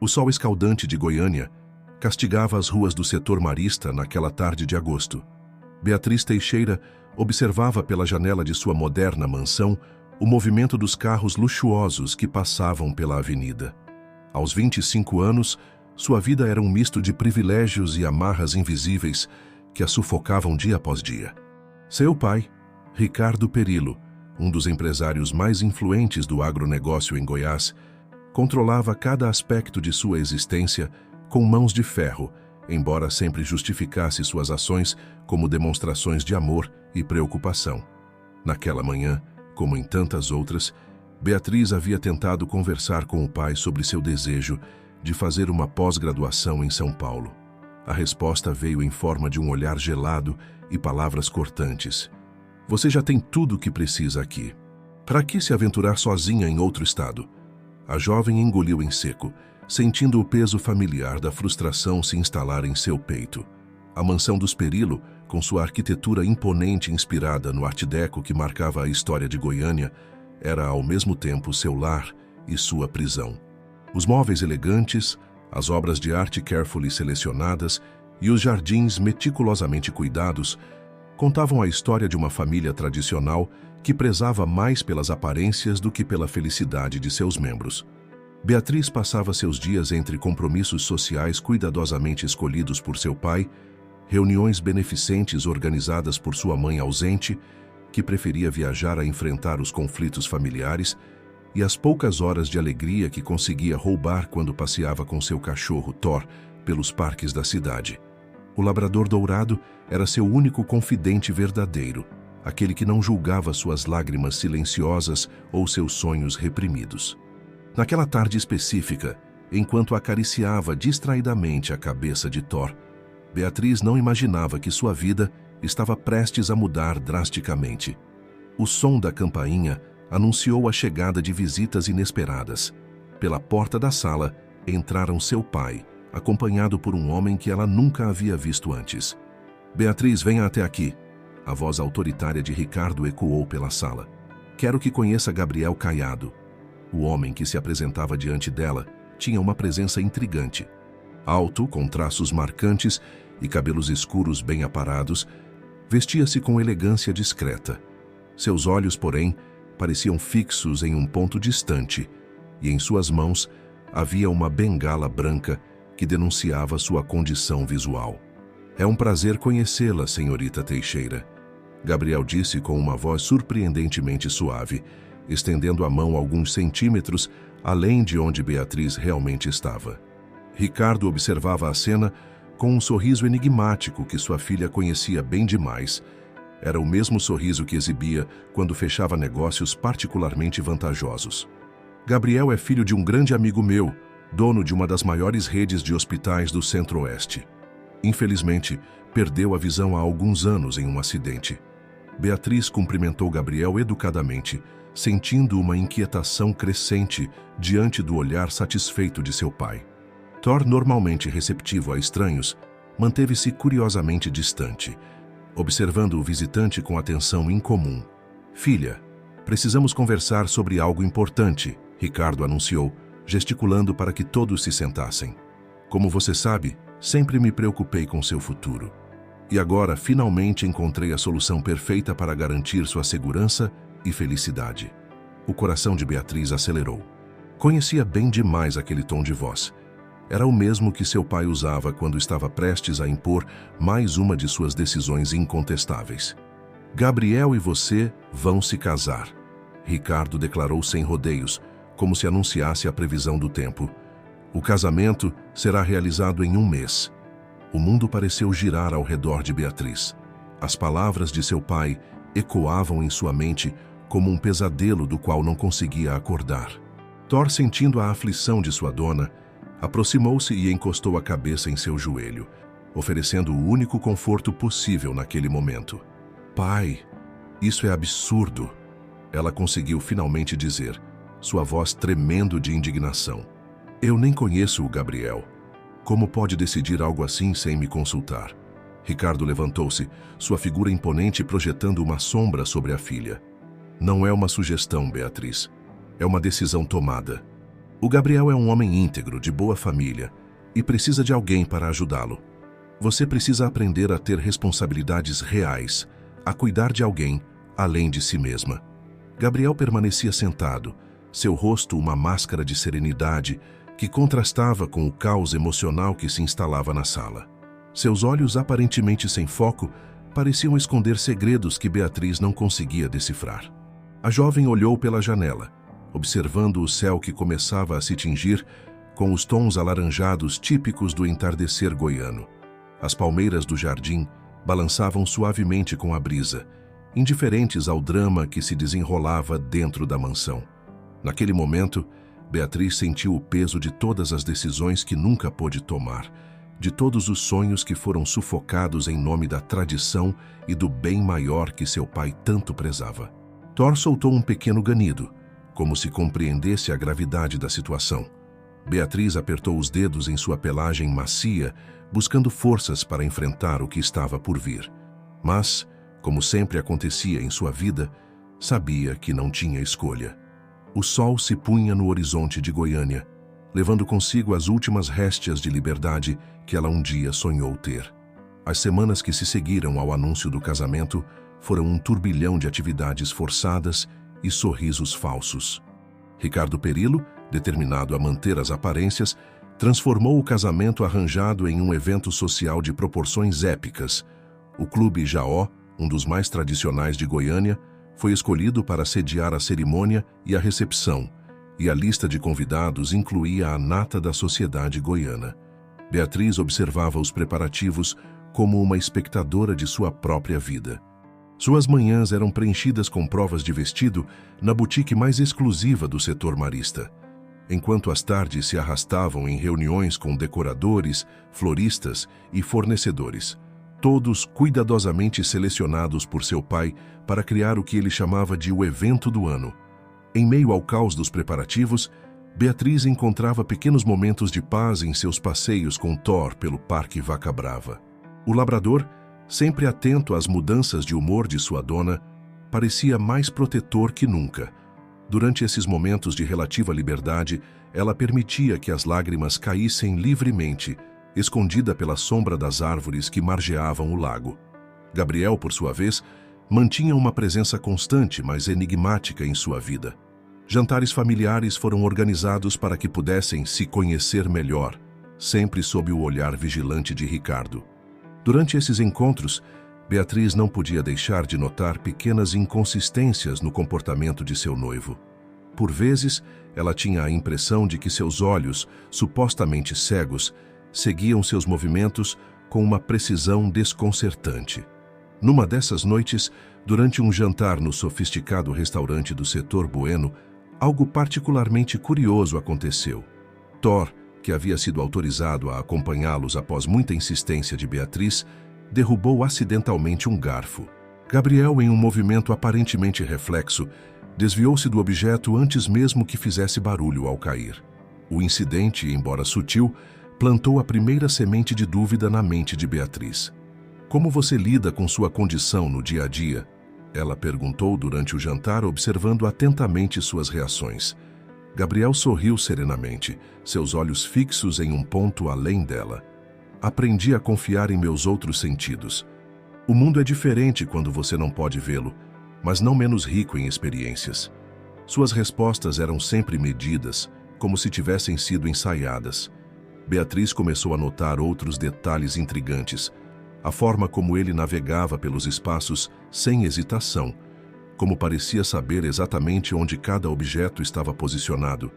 O sol escaldante de Goiânia castigava as ruas do setor marista naquela tarde de agosto. Beatriz Teixeira observava pela janela de sua moderna mansão o movimento dos carros luxuosos que passavam pela avenida. Aos 25 anos, sua vida era um misto de privilégios e amarras invisíveis que a sufocavam dia após dia. Seu pai, Ricardo Perillo, um dos empresários mais influentes do agronegócio em Goiás, controlava cada aspecto de sua existência com mãos de ferro, embora sempre justificasse suas ações como demonstrações de amor e preocupação. Naquela manhã, como em tantas outras, Beatriz havia tentado conversar com o pai sobre seu desejo de fazer uma pós-graduação em São Paulo. A resposta veio em forma de um olhar gelado e palavras cortantes. Você já tem tudo o que precisa aqui. Para que se aventurar sozinha em outro estado? A jovem engoliu em seco, sentindo o peso familiar da frustração se instalar em seu peito. A mansão dos Perillo, com sua arquitetura imponente inspirada no Art Deco que marcava a história de Goiânia, era ao mesmo tempo seu lar e sua prisão. Os móveis elegantes, as obras de arte carefully selecionadas e os jardins meticulosamente cuidados contavam a história de uma família tradicional que prezava mais pelas aparências do que pela felicidade de seus membros. Beatriz passava seus dias entre compromissos sociais cuidadosamente escolhidos por seu pai, reuniões beneficentes organizadas por sua mãe ausente, que preferia viajar a enfrentar os conflitos familiares, e as poucas horas de alegria que conseguia roubar quando passeava com seu cachorro Thor pelos parques da cidade. O labrador dourado era seu único confidente verdadeiro, aquele que não julgava suas lágrimas silenciosas ou seus sonhos reprimidos. Naquela tarde específica, enquanto acariciava distraidamente a cabeça de Thor, Beatriz não imaginava que sua vida estava prestes a mudar drasticamente. O som da campainha anunciou a chegada de visitas inesperadas. Pela porta da sala, entraram seu pai, acompanhado por um homem que ela nunca havia visto antes. Beatriz, venha até aqui. A voz autoritária de Ricardo ecoou pela sala. Quero que conheça Gabriel Caiado. O homem que se apresentava diante dela tinha uma presença intrigante. Alto, com traços marcantes e cabelos escuros bem aparados, vestia-se com elegância discreta. Seus olhos, porém, pareciam fixos em um ponto distante, e em suas mãos havia uma bengala branca que denunciava sua condição visual. É um prazer conhecê-la, senhorita Teixeira, Gabriel disse com uma voz surpreendentemente suave, estendendo a mão alguns centímetros além de onde Beatriz realmente estava. Ricardo observava a cena com um sorriso enigmático que sua filha conhecia bem demais. Era o mesmo sorriso que exibia quando fechava negócios particularmente vantajosos. Gabriel é filho de um grande amigo meu, dono de uma das maiores redes de hospitais do Centro-Oeste. Infelizmente, perdeu a visão há alguns anos em um acidente. Beatriz cumprimentou Gabriel educadamente, sentindo uma inquietação crescente diante do olhar satisfeito de seu pai. Thor, normalmente receptivo a estranhos, manteve-se curiosamente distante, observando o visitante com atenção incomum. Filha, precisamos conversar sobre algo importante, Ricardo anunciou, gesticulando para que todos se sentassem. Como você sabe, sempre me preocupei com seu futuro. E agora, finalmente, encontrei a solução perfeita para garantir sua segurança e felicidade. O coração de Beatriz acelerou. Conhecia bem demais aquele tom de voz. Era o mesmo que seu pai usava quando estava prestes a impor mais uma de suas decisões incontestáveis. Gabriel e você vão se casar, Ricardo declarou sem rodeios, como se anunciasse a previsão do tempo. O casamento será realizado em 1 mês. O mundo pareceu girar ao redor de Beatriz. As palavras de seu pai ecoavam em sua mente como um pesadelo do qual não conseguia acordar. Thor, sentindo a aflição de sua dona, aproximou-se e encostou a cabeça em seu joelho, oferecendo o único conforto possível naquele momento. Pai, isso é absurdo, ela conseguiu finalmente dizer, sua voz tremendo de indignação. Eu nem conheço o Gabriel. Como pode decidir algo assim sem me consultar? Ricardo levantou-se, sua figura imponente projetando uma sombra sobre a filha. Não é uma sugestão, Beatriz. É uma decisão tomada. O Gabriel é um homem íntegro, de boa família, e precisa de alguém para ajudá-lo. Você precisa aprender a ter responsabilidades reais, a cuidar de alguém além de si mesma. Gabriel permanecia sentado, seu rosto uma máscara de serenidade que contrastava com o caos emocional que se instalava na sala. Seus olhos, aparentemente sem foco, pareciam esconder segredos que Beatriz não conseguia decifrar. A jovem olhou pela janela, observando o céu que começava a se tingir com os tons alaranjados típicos do entardecer goiano. As palmeiras do jardim balançavam suavemente com a brisa, indiferentes ao drama que se desenrolava dentro da mansão. Naquele momento, Beatriz sentiu o peso de todas as decisões que nunca pôde tomar, de todos os sonhos que foram sufocados em nome da tradição e do bem maior que seu pai tanto prezava. Thor soltou um pequeno ganido, como se compreendesse a gravidade da situação. Beatriz apertou os dedos em sua pelagem macia, buscando forças para enfrentar o que estava por vir. Mas, como sempre acontecia em sua vida, sabia que não tinha escolha. O sol se punha no horizonte de Goiânia, levando consigo as últimas réstias de liberdade que ela um dia sonhou ter. As semanas que se seguiram ao anúncio do casamento foram um turbilhão de atividades forçadas e sorrisos falsos. Ricardo Perillo, determinado a manter as aparências, transformou o casamento arranjado em um evento social de proporções épicas. O Clube Jaó, um dos mais tradicionais de Goiânia, foi escolhido para sediar a cerimônia e a recepção, e a lista de convidados incluía a nata da sociedade goiana. Beatriz observava os preparativos como uma espectadora de sua própria vida. Suas manhãs eram preenchidas com provas de vestido na boutique mais exclusiva do setor marista, enquanto as tardes se arrastavam em reuniões com decoradores, floristas e fornecedores, todos cuidadosamente selecionados por seu pai para criar o que ele chamava de o evento do ano. Em meio ao caos dos preparativos, Beatriz encontrava pequenos momentos de paz em seus passeios com Thor pelo Parque Vaca Brava. O labrador, sempre atento às mudanças de humor de sua dona, parecia mais protetor que nunca. Durante esses momentos de relativa liberdade, ela permitia que as lágrimas caíssem livremente, escondida pela sombra das árvores que margeavam o lago. Gabriel, por sua vez, mantinha uma presença constante, mas enigmática em sua vida. Jantares familiares foram organizados para que pudessem se conhecer melhor, sempre sob o olhar vigilante de Ricardo. Durante esses encontros, Beatriz não podia deixar de notar pequenas inconsistências no comportamento de seu noivo. Por vezes, ela tinha a impressão de que seus olhos, supostamente cegos, seguiam seus movimentos com uma precisão desconcertante. Numa dessas noites, durante um jantar no sofisticado restaurante do setor Bueno, algo particularmente curioso aconteceu. Thor, que havia sido autorizado a acompanhá-los após muita insistência de Beatriz, derrubou acidentalmente um garfo. Gabriel, em um movimento aparentemente reflexo, desviou-se do objeto antes mesmo que fizesse barulho ao cair. O incidente, embora sutil, plantou a primeira semente de dúvida na mente de Beatriz. "Como você lida com sua condição no dia a dia?" ela perguntou durante o jantar, observando atentamente suas reações. Gabriel sorriu serenamente, seus olhos fixos em um ponto além dela. "Aprendi a confiar em meus outros sentidos. O mundo é diferente quando você não pode vê-lo, mas não menos rico em experiências." Suas respostas eram sempre medidas, como se tivessem sido ensaiadas. Beatriz começou a notar outros detalhes intrigantes. A forma como ele navegava pelos espaços sem hesitação, como parecia saber exatamente onde cada objeto estava posicionado,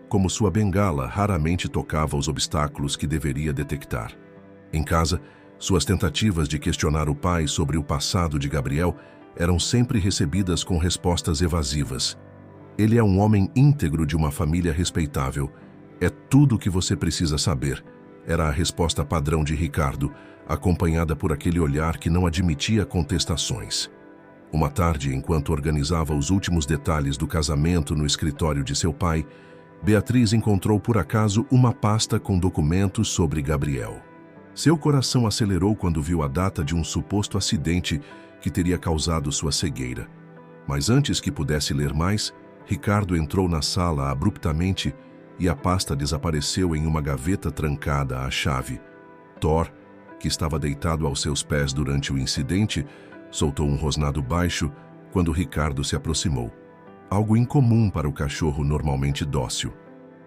como sua bengala raramente tocava os obstáculos que deveria detectar. Em casa, suas tentativas de questionar o pai sobre o passado de Gabriel eram sempre recebidas com respostas evasivas. "Ele é um homem íntegro de uma família respeitável. É tudo o que você precisa saber", era a resposta padrão de Ricardo, acompanhada por aquele olhar que não admitia contestações. Uma tarde, enquanto organizava os últimos detalhes do casamento no escritório de seu pai, Beatriz encontrou por acaso uma pasta com documentos sobre Gabriel. Seu coração acelerou quando viu a data de um suposto acidente que teria causado sua cegueira. Mas antes que pudesse ler mais, Ricardo entrou na sala abruptamente e a pasta desapareceu em uma gaveta trancada à chave. Thor, que estava deitado aos seus pés durante o incidente, soltou um rosnado baixo quando Ricardo se aproximou. Algo incomum para o cachorro normalmente dócil.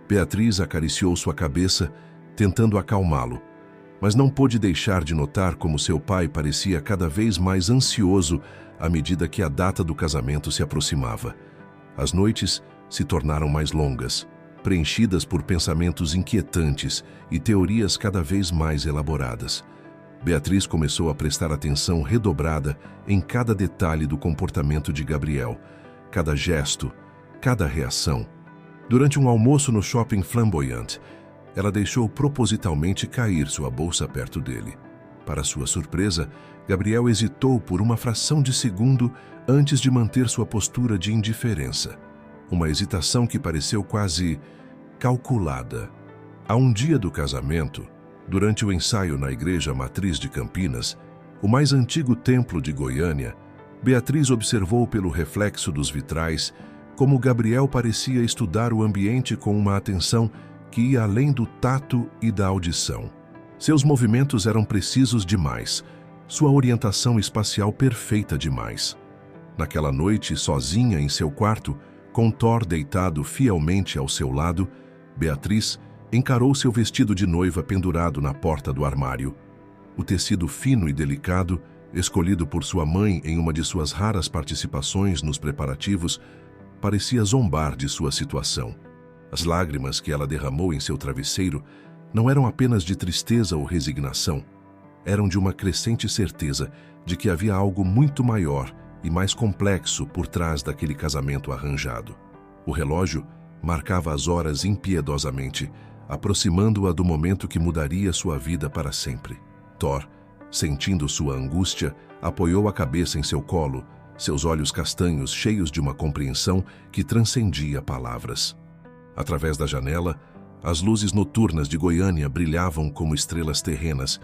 Beatriz acariciou sua cabeça, tentando acalmá-lo, mas não pôde deixar de notar como seu pai parecia cada vez mais ansioso à medida que a data do casamento se aproximava. As noites se tornaram mais longas, preenchidas por pensamentos inquietantes e teorias cada vez mais elaboradas. Beatriz começou a prestar atenção redobrada em cada detalhe do comportamento de Gabriel, cada gesto, cada reação. Durante um almoço no shopping Flamboyant, ela deixou propositalmente cair sua bolsa perto dele. Para sua surpresa, Gabriel hesitou por uma fração de segundo antes de manter sua postura de indiferença. Uma hesitação que pareceu quase calculada. A um dia do casamento, durante o ensaio na Igreja Matriz de Campinas, o mais antigo templo de Goiânia, Beatriz observou pelo reflexo dos vitrais como Gabriel parecia estudar o ambiente com uma atenção que ia além do tato e da audição. Seus movimentos eram precisos demais, sua orientação espacial perfeita demais. Naquela noite, sozinha em seu quarto, com Thor deitado fielmente ao seu lado, Beatriz encarou seu vestido de noiva pendurado na porta do armário. O tecido fino e delicado, escolhido por sua mãe em uma de suas raras participações nos preparativos, parecia zombar de sua situação. As lágrimas que ela derramou em seu travesseiro não eram apenas de tristeza ou resignação, eram de uma crescente certeza de que havia algo muito maior e mais complexo por trás daquele casamento arranjado. O relógio marcava as horas impiedosamente, aproximando-a do momento que mudaria sua vida para sempre. Thor, sentindo sua angústia, apoiou a cabeça em seu colo, seus olhos castanhos cheios de uma compreensão que transcendia palavras. Através da janela, as luzes noturnas de Goiânia brilhavam como estrelas terrenas,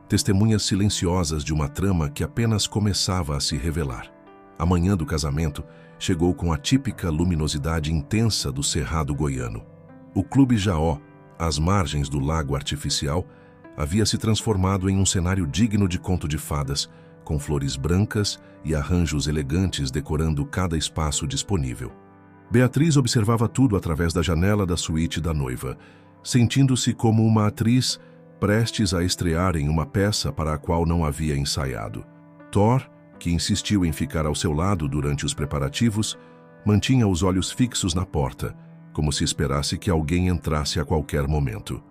testemunhas silenciosas de uma trama que apenas começava a se revelar. A manhã do casamento chegou com a típica luminosidade intensa do Cerrado goiano. O Clube Jaó, às margens do lago artificial, havia se transformado em um cenário digno de conto de fadas, com flores brancas e arranjos elegantes decorando cada espaço disponível. Beatriz observava tudo através da janela da suíte da noiva, sentindo-se como uma atriz prestes a estrear em uma peça para a qual não havia ensaiado. Thor, que insistiu em ficar ao seu lado durante os preparativos, mantinha os olhos fixos na porta, como se esperasse que alguém entrasse a qualquer momento.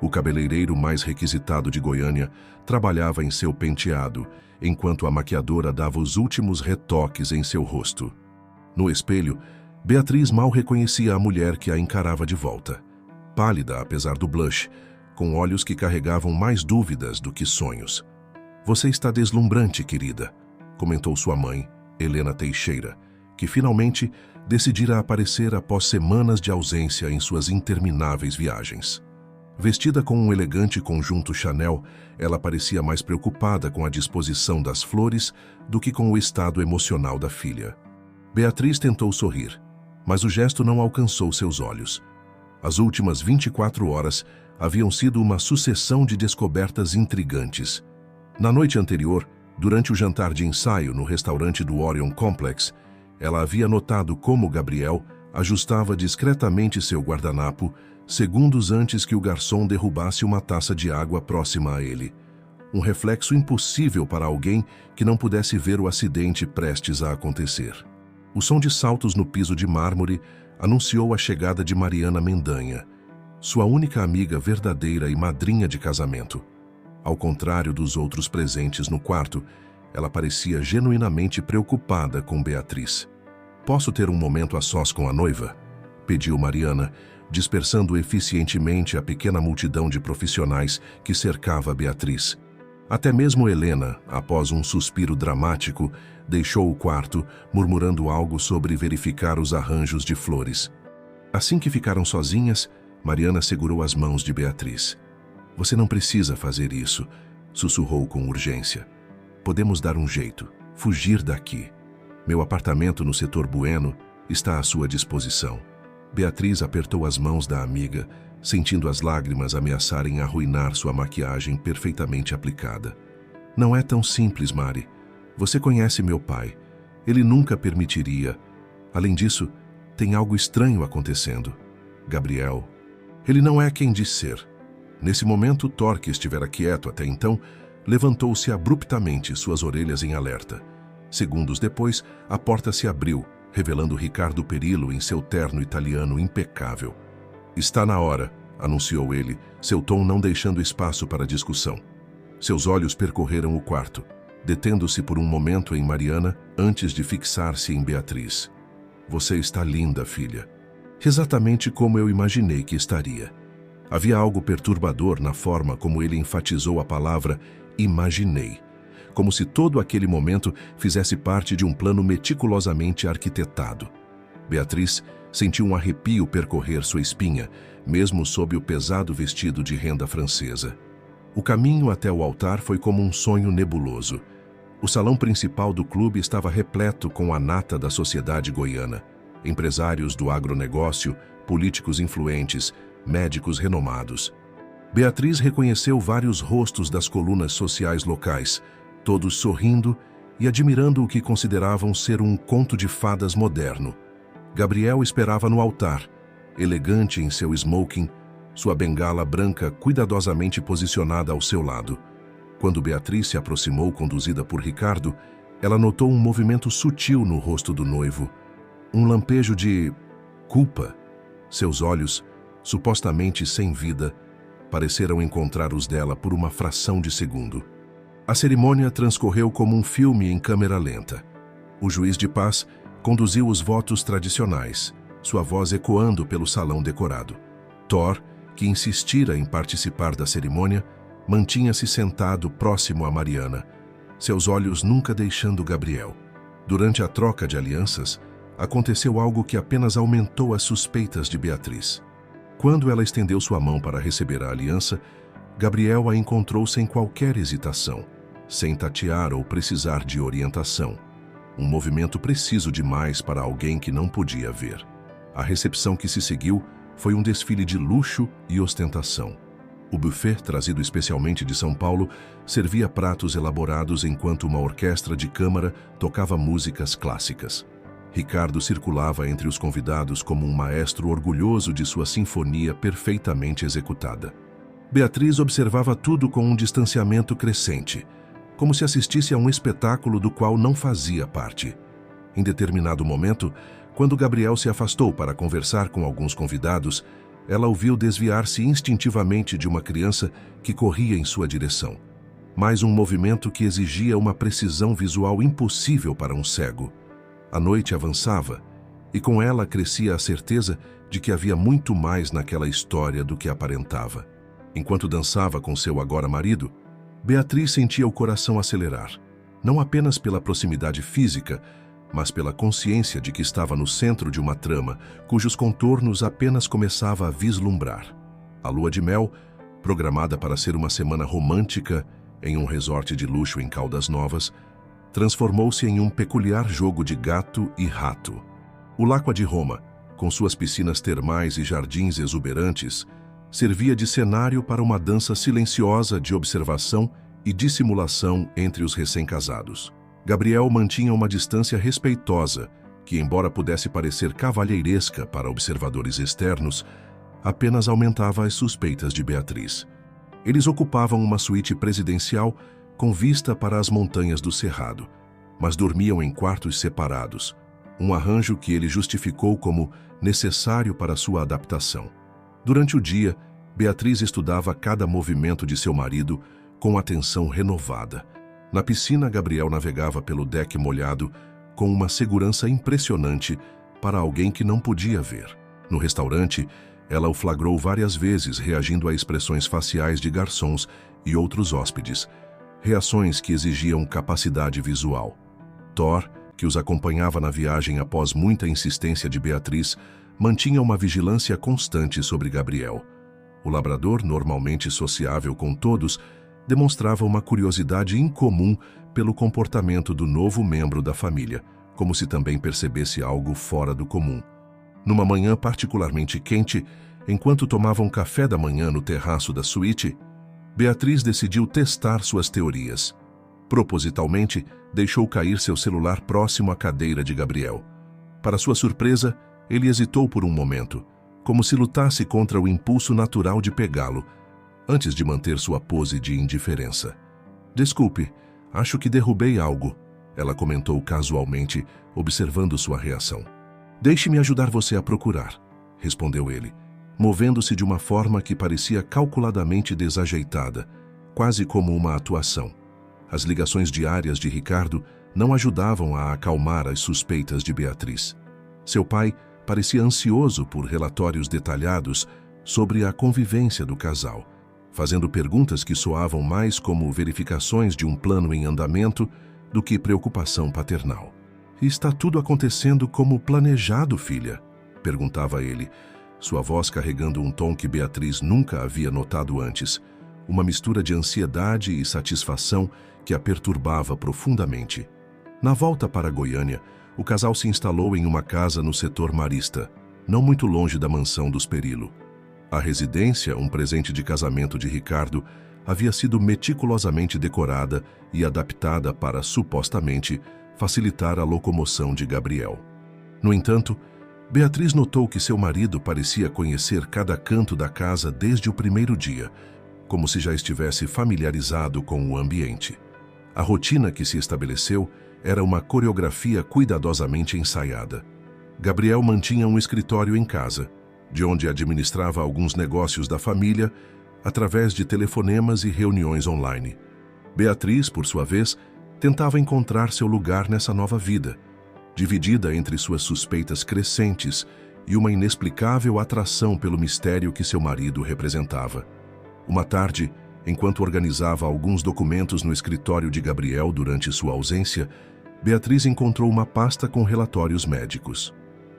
O cabeleireiro mais requisitado de Goiânia trabalhava em seu penteado, enquanto a maquiadora dava os últimos retoques em seu rosto. No espelho, Beatriz mal reconhecia a mulher que a encarava de volta. Pálida, apesar do blush, com olhos que carregavam mais dúvidas do que sonhos. "Você está deslumbrante, querida", comentou sua mãe, Helena Teixeira, que finalmente decidira aparecer após semanas de ausência em suas intermináveis viagens. Vestida com um elegante conjunto Chanel, ela parecia mais preocupada com a disposição das flores do que com o estado emocional da filha. Beatriz tentou sorrir, mas o gesto não alcançou seus olhos. As últimas 24 horas haviam sido uma sucessão de descobertas intrigantes. Na noite anterior, durante o jantar de ensaio no restaurante do Orion Complex, ela havia notado como Gabriel ajustava discretamente seu guardanapo segundos antes que o garçom derrubasse uma taça de água próxima a ele. Um reflexo impossível para alguém que não pudesse ver o acidente prestes a acontecer. O som de saltos no piso de mármore anunciou a chegada de Mariana Mendanha, sua única amiga verdadeira e madrinha de casamento. Ao contrário dos outros presentes no quarto, ela parecia genuinamente preocupada com Beatriz. "Posso ter um momento a sós com a noiva?", pediu Mariana, dispersando eficientemente a pequena multidão de profissionais que cercava Beatriz. Até mesmo Helena, após um suspiro dramático, deixou o quarto, murmurando algo sobre verificar os arranjos de flores. Assim que ficaram sozinhas, Mariana segurou as mãos de Beatriz. "Você não precisa fazer isso", sussurrou com urgência. "Podemos dar um jeito, fugir daqui. Meu apartamento no setor Bueno está à sua disposição." Beatriz apertou as mãos da amiga, sentindo as lágrimas ameaçarem arruinar sua maquiagem perfeitamente aplicada. Não é tão simples, Mari. Você conhece meu pai. Ele nunca permitiria. Além disso, tem algo estranho acontecendo. Gabriel. Ele não é quem diz ser. Nesse momento, Thor, que estivera quieto até então, levantou-se abruptamente, suas orelhas em alerta. Segundos depois, a porta se abriu, revelando Ricardo Perillo em seu terno italiano impecável. Está na hora, anunciou ele, seu tom não deixando espaço para discussão. Seus olhos percorreram o quarto, detendo-se por um momento em Mariana antes de fixar-se em Beatriz. Você está linda, filha. Exatamente como eu imaginei que estaria. Havia algo perturbador na forma como ele enfatizou a palavra imaginei, como se todo aquele momento fizesse parte de um plano meticulosamente arquitetado. Beatriz sentiu um arrepio percorrer sua espinha, mesmo sob o pesado vestido de renda francesa. O caminho até o altar foi como um sonho nebuloso. O salão principal do clube estava repleto com a nata da sociedade goiana. Empresários do agronegócio, políticos influentes, médicos renomados. Beatriz reconheceu vários rostos das colunas sociais locais, todos sorrindo e admirando o que consideravam ser um conto de fadas moderno. Gabriel esperava no altar, elegante em seu smoking, sua bengala branca cuidadosamente posicionada ao seu lado. Quando Beatriz se aproximou, conduzida por Ricardo, ela notou um movimento sutil no rosto do noivo. Um lampejo de culpa. Seus olhos, supostamente sem vida, pareceram encontrar os dela por uma fração de segundo. A cerimônia transcorreu como um filme em câmera lenta. O juiz de paz conduziu os votos tradicionais, sua voz ecoando pelo salão decorado. Thor, que insistira em participar da cerimônia, mantinha-se sentado próximo a Mariana, seus olhos nunca deixando Gabriel. Durante a troca de alianças, aconteceu algo que apenas aumentou as suspeitas de Beatriz. Quando ela estendeu sua mão para receber a aliança, Gabriel a encontrou sem qualquer hesitação, sem tatear ou precisar de orientação. Um movimento preciso demais para alguém que não podia ver. A recepção que se seguiu foi um desfile de luxo e ostentação. O buffet, trazido especialmente de São Paulo, servia pratos elaborados enquanto uma orquestra de câmara tocava músicas clássicas. Ricardo circulava entre os convidados como um maestro orgulhoso de sua sinfonia perfeitamente executada. Beatriz observava tudo com um distanciamento crescente, como se assistisse a um espetáculo do qual não fazia parte. Em determinado momento, quando Gabriel se afastou para conversar com alguns convidados, ela o viu desviar-se instintivamente de uma criança que corria em sua direção. Mais um movimento que exigia uma precisão visual impossível para um cego. A noite avançava, e com ela crescia a certeza de que havia muito mais naquela história do que aparentava. Enquanto dançava com seu agora marido, Beatriz sentia o coração acelerar, não apenas pela proximidade física, mas pela consciência de que estava no centro de uma trama cujos contornos apenas começava a vislumbrar. A lua de mel, programada para ser uma semana romântica em um resort de luxo em Caldas Novas, transformou-se em um peculiar jogo de gato e rato. O Lacqua de Roma, com suas piscinas termais e jardins exuberantes, servia de cenário para uma dança silenciosa de observação e dissimulação entre os recém-casados. Gabriel mantinha uma distância respeitosa, que, embora pudesse parecer cavalheiresca para observadores externos, apenas aumentava as suspeitas de Beatriz. Eles ocupavam uma suíte presidencial com vista para as montanhas do Cerrado, mas dormiam em quartos separados, um arranjo que ele justificou como necessário para sua adaptação. Durante o dia, Beatriz estudava cada movimento de seu marido com atenção renovada. Na piscina, Gabriel navegava pelo deck molhado com uma segurança impressionante para alguém que não podia ver. No restaurante, ela o flagrou várias vezes reagindo a expressões faciais de garçons e outros hóspedes, reações que exigiam capacidade visual. Thor, que os acompanhava na viagem após muita insistência de Beatriz, mantinha uma vigilância constante sobre Gabriel. O labrador, normalmente sociável com todos, demonstrava uma curiosidade incomum pelo comportamento do novo membro da família, como se também percebesse algo fora do comum. Numa manhã particularmente quente, enquanto tomavam café da manhã no terraço da suíte, Beatriz decidiu testar suas teorias. Propositalmente, deixou cair seu celular próximo à cadeira de Gabriel. Para sua surpresa, ele hesitou por um momento, como se lutasse contra o impulso natural de pegá-lo, antes de manter sua pose de indiferença. "Desculpe, acho que derrubei algo", ela comentou casualmente, observando sua reação. "Deixe-me ajudar você a procurar", respondeu ele, movendo-se de uma forma que parecia calculadamente desajeitada, quase como uma atuação. As ligações diárias de Ricardo não ajudavam a acalmar as suspeitas de Beatriz. Seu pai parecia ansioso por relatórios detalhados sobre a convivência do casal, fazendo perguntas que soavam mais como verificações de um plano em andamento do que preocupação paternal. "Está tudo acontecendo como planejado, filha?", perguntava ele, sua voz carregando um tom que Beatriz nunca havia notado antes, uma mistura de ansiedade e satisfação que a perturbava profundamente. Na volta para Goiânia, o casal se instalou em uma casa no setor marista, não muito longe da mansão dos Perillo. A residência, um presente de casamento de Ricardo, havia sido meticulosamente decorada e adaptada para, supostamente, facilitar a locomoção de Gabriel. No entanto, Beatriz notou que seu marido parecia conhecer cada canto da casa desde o primeiro dia, como se já estivesse familiarizado com o ambiente. A rotina que se estabeleceu era uma coreografia cuidadosamente ensaiada. Gabriel mantinha um escritório em casa, de onde administrava alguns negócios da família através de telefonemas e reuniões online. Beatriz, por sua vez, tentava encontrar seu lugar nessa nova vida, dividida entre suas suspeitas crescentes e uma inexplicável atração pelo mistério que seu marido representava. Uma tarde, enquanto organizava alguns documentos no escritório de Gabriel durante sua ausência, Beatriz encontrou uma pasta com relatórios médicos.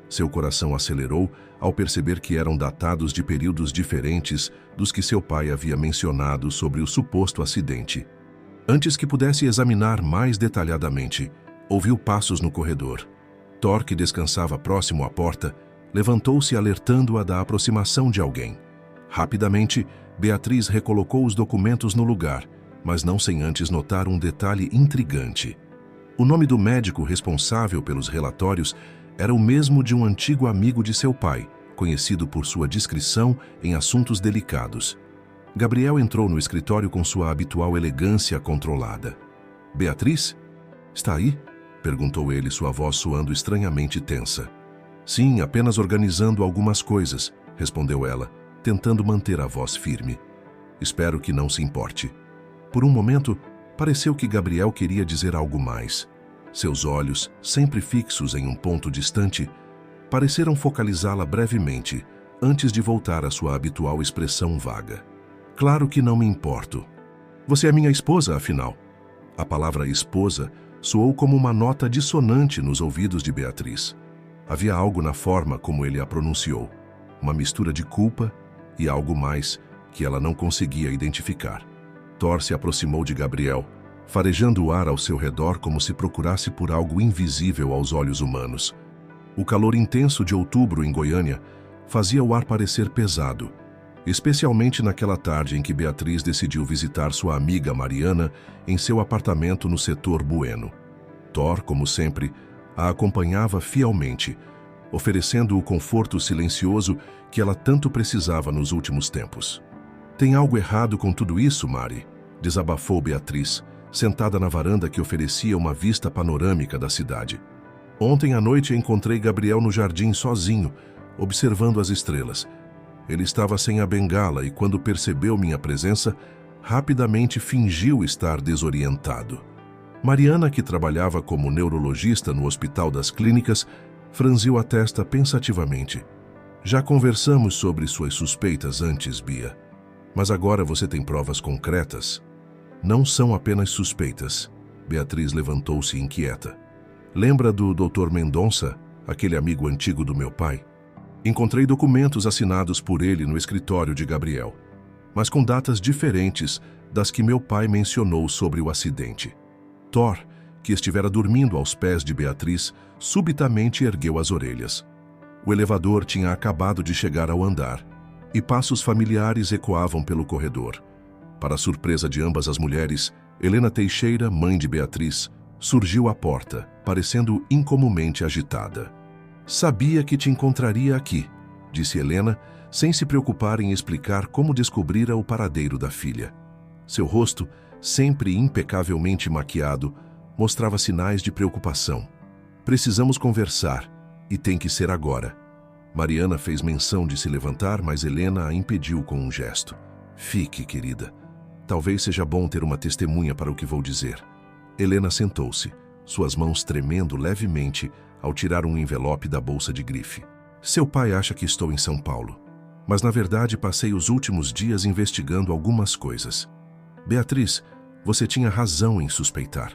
Seu coração acelerou ao perceber que eram datados de períodos diferentes dos que seu pai havia mencionado sobre o suposto acidente. Antes que pudesse examinar mais detalhadamente, ouviu passos no corredor. Thor, que descansava próximo à porta, levantou-se alertando-a da aproximação de alguém. Rapidamente, Beatriz recolocou os documentos no lugar, mas não sem antes notar um detalhe intrigante. O nome do médico responsável pelos relatórios era o mesmo de um antigo amigo de seu pai, conhecido por sua discrição em assuntos delicados. Gabriel entrou no escritório com sua habitual elegância controlada. "Beatriz? Está aí?", perguntou ele, sua voz soando estranhamente tensa. "Sim, apenas organizando algumas coisas", respondeu ela, tentando manter a voz firme. "Espero que não se importe." Por um momento, pareceu que Gabriel queria dizer algo mais. Seus olhos, sempre fixos em um ponto distante, pareceram focalizá-la brevemente, antes de voltar à sua habitual expressão vaga. "Claro que não me importo. Você é minha esposa, afinal." A palavra esposa soou como uma nota dissonante nos ouvidos de Beatriz. Havia algo na forma como ele a pronunciou, uma mistura de culpa e algo mais que ela não conseguia identificar. Thor se aproximou de Gabriel, farejando o ar ao seu redor como se procurasse por algo invisível aos olhos humanos. O calor intenso de outubro em Goiânia fazia o ar parecer pesado, especialmente naquela tarde em que Beatriz decidiu visitar sua amiga Mariana em seu apartamento no setor Bueno. Thor, como sempre, a acompanhava fielmente, oferecendo o conforto silencioso que ela tanto precisava nos últimos tempos. "Tem algo errado com tudo isso, Mari?", desabafou Beatriz, sentada na varanda que oferecia uma vista panorâmica da cidade. "Ontem à noite encontrei Gabriel no jardim sozinho, observando as estrelas. Ele estava sem a bengala e, quando percebeu minha presença, rapidamente fingiu estar desorientado." Mariana, que trabalhava como neurologista no Hospital das Clínicas, franziu a testa pensativamente. "Já conversamos sobre suas suspeitas antes, Bia. Mas agora você tem provas concretas?" "Não são apenas suspeitas." Beatriz levantou-se inquieta. "Lembra do Dr. Mendonça, aquele amigo antigo do meu pai? Encontrei documentos assinados por ele no escritório de Gabriel, mas com datas diferentes das que meu pai mencionou sobre o acidente." Thor, que estivera dormindo aos pés de Beatriz, subitamente ergueu as orelhas. O elevador tinha acabado de chegar ao andar, e passos familiares ecoavam pelo corredor. Para a surpresa de ambas as mulheres, Helena Teixeira, mãe de Beatriz, surgiu à porta, parecendo incomumente agitada. "Sabia que te encontraria aqui", disse Helena, sem se preocupar em explicar como descobrira o paradeiro da filha. Seu rosto, sempre impecavelmente maquiado, mostrava sinais de preocupação. "Precisamos conversar, e tem que ser agora." Mariana fez menção de se levantar, mas Helena a impediu com um gesto. "Fique, querida. Talvez seja bom ter uma testemunha para o que vou dizer." Helena sentou-se, suas mãos tremendo levemente ao tirar um envelope da bolsa de grife. "Seu pai acha que estou em São Paulo, mas na verdade passei os últimos dias investigando algumas coisas. Beatriz, você tinha razão em suspeitar."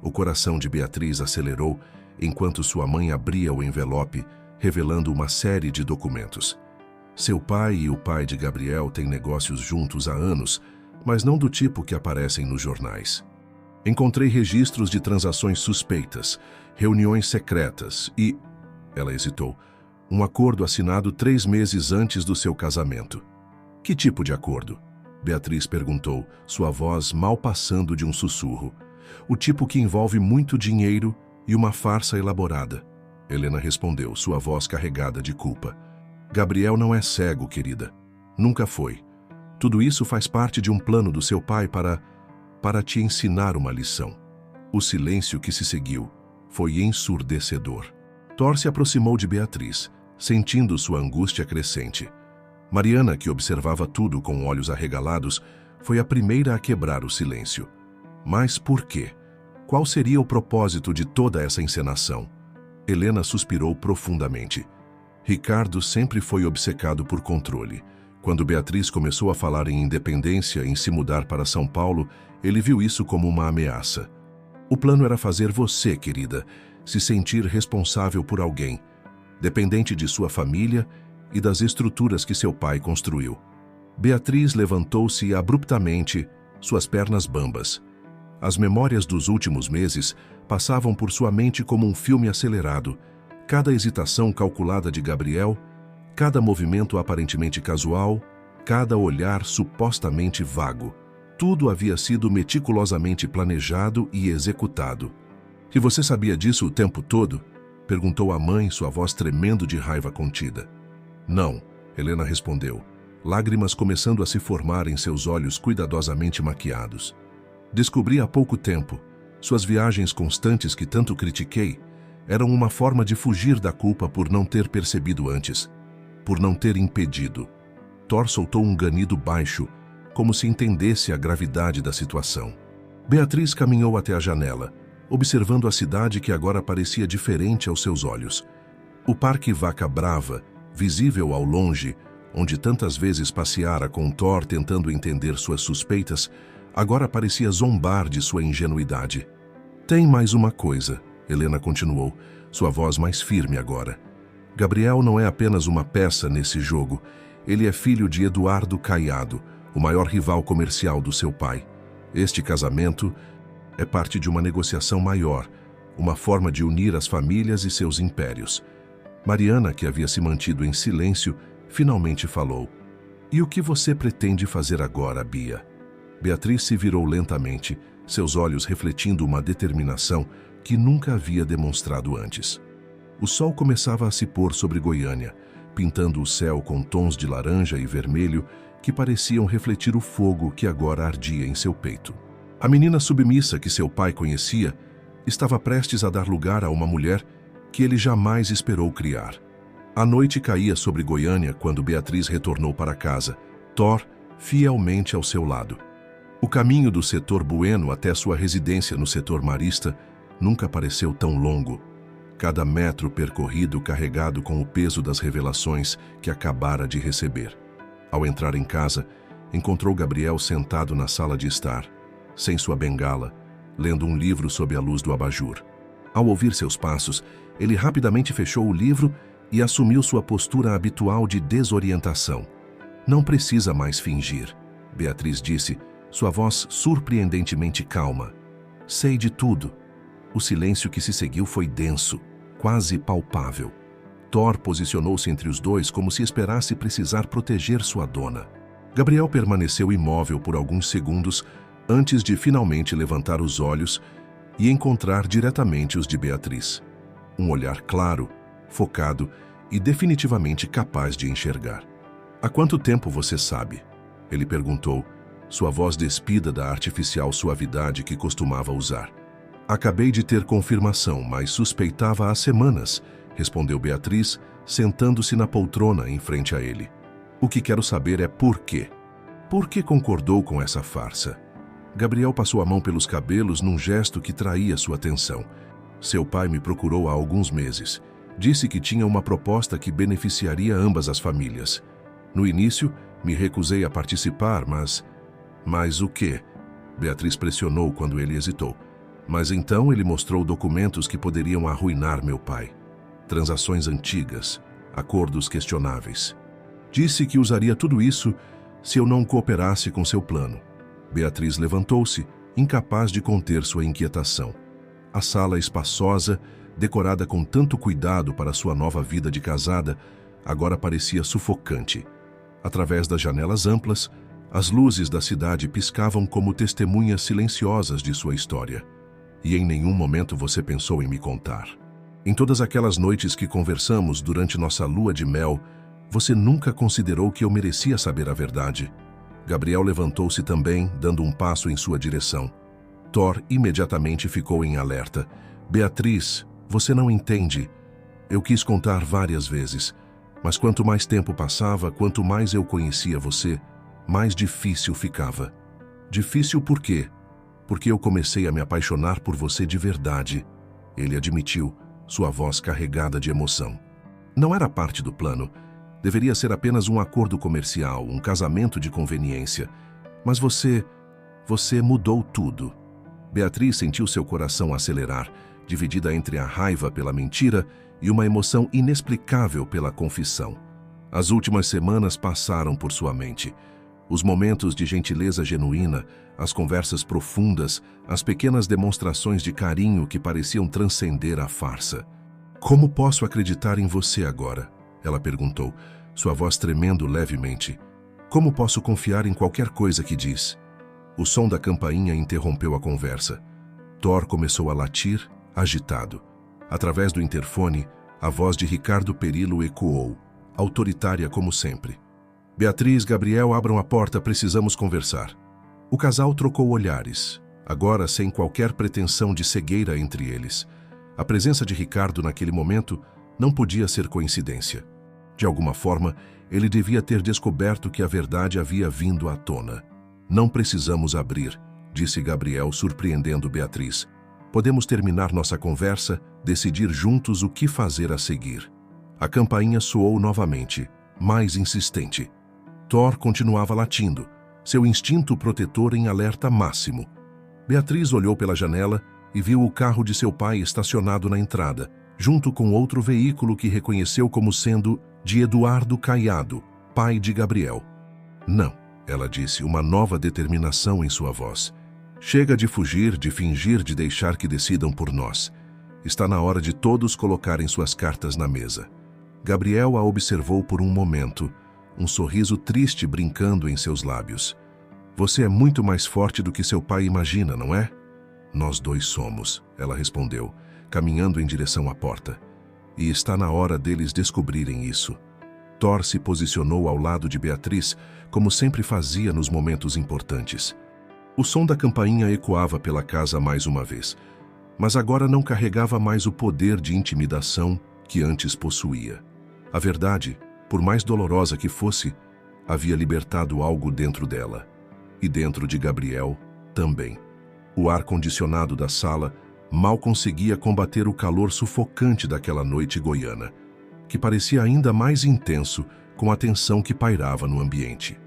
O coração de Beatriz acelerou enquanto sua mãe abria o envelope, revelando uma série de documentos. Seu pai e o pai de Gabriel têm negócios juntos há anos, mas não do tipo que aparecem nos jornais. Encontrei registros de transações suspeitas, reuniões secretas e... Ela hesitou. Um acordo assinado 3 meses antes do seu casamento. "Que tipo de acordo?" Beatriz perguntou, sua voz mal passando de um sussurro. "O tipo que envolve muito dinheiro e uma farsa elaborada." Helena respondeu, sua voz carregada de culpa. "Gabriel não é cego, querida. Nunca foi. Tudo isso faz parte de um plano do seu pai para te ensinar uma lição." O silêncio que se seguiu foi ensurdecedor. Thor se aproximou de Beatriz, sentindo sua angústia crescente. Mariana, que observava tudo com olhos arregalados, foi a primeira a quebrar o silêncio. Mas por quê? Qual seria o propósito de toda essa encenação? Helena suspirou profundamente. Ricardo sempre foi obcecado por controle. Quando Beatriz começou a falar em independência, em se mudar para São Paulo, ele viu isso como uma ameaça. O plano era fazer você, querida, se sentir responsável por alguém, dependente de sua família e das estruturas que seu pai construiu. Beatriz levantou-se abruptamente, suas pernas bambas. As memórias dos últimos meses passavam por sua mente como um filme acelerado. Cada hesitação calculada de Gabriel, cada movimento aparentemente casual, cada olhar supostamente vago. Tudo havia sido meticulosamente planejado e executado. "E você sabia disso o tempo todo?" perguntou a mãe, sua voz tremendo de raiva contida. "Não", Helena respondeu, lágrimas começando a se formar em seus olhos cuidadosamente maquiados. "Descobri há pouco tempo. Suas viagens constantes que tanto critiquei eram uma forma de fugir da culpa por não ter percebido antes, por não ter impedido." Thor soltou um ganido baixo, como se entendesse a gravidade da situação. Beatriz caminhou até a janela, observando a cidade que agora parecia diferente aos seus olhos. O Parque Vaca Brava, visível ao longe, onde tantas vezes passeara com Thor tentando entender suas suspeitas, agora parecia zombar de sua ingenuidade. "Tem mais uma coisa", Helena continuou, sua voz mais firme agora. "Gabriel não é apenas uma peça nesse jogo. Ele é filho de Eduardo Caiado, o maior rival comercial do seu pai. Este casamento é parte de uma negociação maior, uma forma de unir as famílias e seus impérios." Mariana, que havia se mantido em silêncio, finalmente falou. "E o que você pretende fazer agora, Bia?" Beatriz se virou lentamente, seus olhos refletindo uma determinação que nunca havia demonstrado antes. O sol começava a se pôr sobre Goiânia, pintando o céu com tons de laranja e vermelho que pareciam refletir o fogo que agora ardia em seu peito. A menina submissa que seu pai conhecia estava prestes a dar lugar a uma mulher que ele jamais esperou criar. A noite caía sobre Goiânia quando Beatriz retornou para casa, Thor fielmente ao seu lado. O caminho do setor Bueno até sua residência no setor Marista nunca pareceu tão longo. Cada metro percorrido carregado com o peso das revelações que acabara de receber. Ao entrar em casa, encontrou Gabriel sentado na sala de estar, sem sua bengala, lendo um livro sob a luz do abajur. Ao ouvir seus passos, ele rapidamente fechou o livro e assumiu sua postura habitual de desorientação. "Não precisa mais fingir", Beatriz disse, sua voz surpreendentemente calma. "Sei de tudo." O silêncio que se seguiu foi denso, quase palpável. Thor posicionou-se entre os dois como se esperasse precisar proteger sua dona. Gabriel permaneceu imóvel por alguns segundos antes de finalmente levantar os olhos e encontrar diretamente os de Beatriz. Um olhar claro, focado e definitivamente capaz de enxergar. "Há quanto tempo você sabe?" ele perguntou, sua voz despida da artificial suavidade que costumava usar. "Acabei de ter confirmação, mas suspeitava há semanas", respondeu Beatriz, sentando-se na poltrona em frente a ele. "O que quero saber é por quê. Por que concordou com essa farsa?" Gabriel passou a mão pelos cabelos num gesto que traía sua atenção. "Seu pai me procurou há alguns meses. Disse que tinha uma proposta que beneficiaria ambas as famílias. No início, me recusei a participar, mas... Mas o quê?" Beatriz pressionou quando ele hesitou. "Mas então ele mostrou documentos que poderiam arruinar meu pai. Transações antigas, acordos questionáveis. Disse que usaria tudo isso se eu não cooperasse com seu plano." Beatriz levantou-se, incapaz de conter sua inquietação. A sala espaçosa, decorada com tanto cuidado para sua nova vida de casada, agora parecia sufocante. Através das janelas amplas, as luzes da cidade piscavam como testemunhas silenciosas de sua história. "E em nenhum momento você pensou em me contar. Em todas aquelas noites que conversamos durante nossa lua de mel, você nunca considerou que eu merecia saber a verdade." Gabriel levantou-se também, dando um passo em sua direção. Thor imediatamente ficou em alerta. "Beatriz, você não entende. Eu quis contar várias vezes, mas quanto mais tempo passava, quanto mais eu conhecia você, mais difícil ficava." "Difícil por quê?" "Porque eu comecei a me apaixonar por você de verdade", ele admitiu, sua voz carregada de emoção. "Não era parte do plano. Deveria ser apenas um acordo comercial, um casamento de conveniência. Mas você mudou tudo." Beatriz sentiu seu coração acelerar, dividida entre a raiva pela mentira e uma emoção inexplicável pela confissão. As últimas semanas passaram por sua mente. Os momentos de gentileza genuína, as conversas profundas, as pequenas demonstrações de carinho que pareciam transcender a farsa. "Como posso acreditar em você agora?" ela perguntou, sua voz tremendo levemente. "Como posso confiar em qualquer coisa que diz?" O som da campainha interrompeu a conversa. Thor começou a latir, agitado. Através do interfone, a voz de Ricardo Perillo ecoou, autoritária como sempre. "Beatriz, Gabriel, abram a porta, precisamos conversar." O casal trocou olhares, agora sem qualquer pretensão de cegueira entre eles. A presença de Ricardo naquele momento não podia ser coincidência. De alguma forma, ele devia ter descoberto que a verdade havia vindo à tona. "Não precisamos abrir", disse Gabriel, surpreendendo Beatriz. "Podemos terminar nossa conversa, decidir juntos o que fazer a seguir." A campainha soou novamente, mais insistente. Thor continuava latindo, seu instinto protetor em alerta máximo. Beatriz olhou pela janela e viu o carro de seu pai estacionado na entrada, junto com outro veículo que reconheceu como sendo de Eduardo Caiado, pai de Gabriel. "Não", ela disse, uma nova determinação em sua voz. "Chega de fugir, de fingir, de deixar que decidam por nós. Está na hora de todos colocarem suas cartas na mesa." Gabriel a observou por um momento, um sorriso triste brincando em seus lábios. "Você é muito mais forte do que seu pai imagina, não é?" "Nós dois somos", ela respondeu, caminhando em direção à porta. "E está na hora deles descobrirem isso." Thor se posicionou ao lado de Beatriz, como sempre fazia nos momentos importantes. O som da campainha ecoava pela casa mais uma vez, mas agora não carregava mais o poder de intimidação que antes possuía. A verdade, por mais dolorosa que fosse, havia libertado algo dentro dela. E dentro de Gabriel, também. O ar-condicionado da sala mal conseguia combater o calor sufocante daquela noite goiana, que parecia ainda mais intenso com a tensão que pairava no ambiente.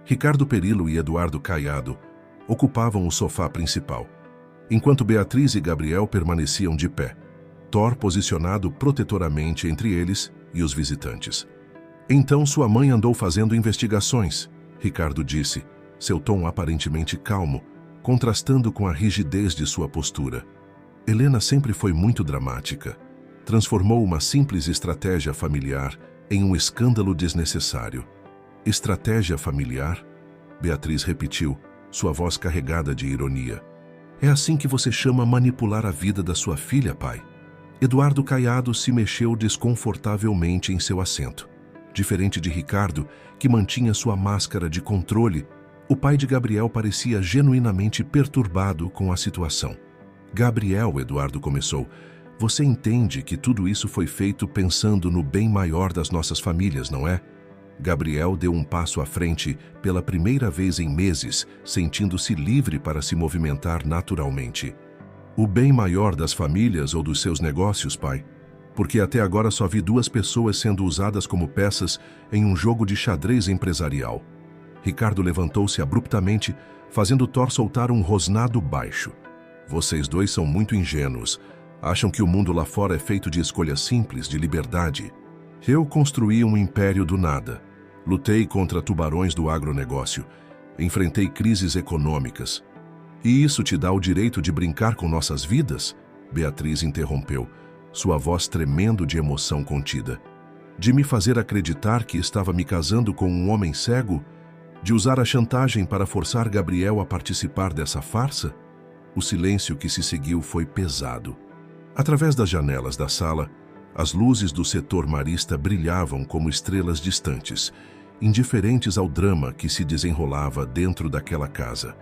Ricardo Perillo e Eduardo Caiado ocupavam o sofá principal, enquanto Beatriz e Gabriel permaneciam de pé, Thor posicionado protetoramente entre eles e os visitantes. "Então sua mãe andou fazendo investigações", Ricardo disse, seu tom aparentemente calmo, contrastando com a rigidez de sua postura. "Helena sempre foi muito dramática." transformou uma simples estratégia familiar em um escândalo desnecessário. Estratégia familiar? Beatriz repetiu, sua voz carregada de ironia. É assim que você chama manipular a vida da sua filha, pai? Eduardo Caiado se mexeu desconfortavelmente em seu assento. Diferente de Ricardo, que mantinha sua máscara de controle, o pai de Gabriel parecia genuinamente perturbado com a situação. Gabriel, Eduardo começou, você entende que tudo isso foi feito pensando no bem maior das nossas famílias, não é? Gabriel deu um passo à frente pela primeira vez em meses, sentindo-se livre para se movimentar naturalmente. O bem maior das famílias ou dos seus negócios, pai? Porque até agora só vi 2 pessoas sendo usadas como peças em um jogo de xadrez empresarial. Ricardo levantou-se abruptamente, fazendo Thor soltar um rosnado baixo. Vocês 2 são muito ingênuos. Acham que o mundo lá fora é feito de escolhas simples, de liberdade. Eu construí um império do nada. Lutei contra tubarões do agronegócio. Enfrentei crises econômicas. E isso te dá o direito de brincar com nossas vidas? Beatriz interrompeu, sua voz tremendo de emoção contida. De me fazer acreditar que estava me casando com um homem cego? De usar a chantagem para forçar Gabriel a participar dessa farsa? O silêncio que se seguiu foi pesado. Através das janelas da sala, as luzes do setor marista brilhavam como estrelas distantes, indiferentes ao drama que se desenrolava dentro daquela casa.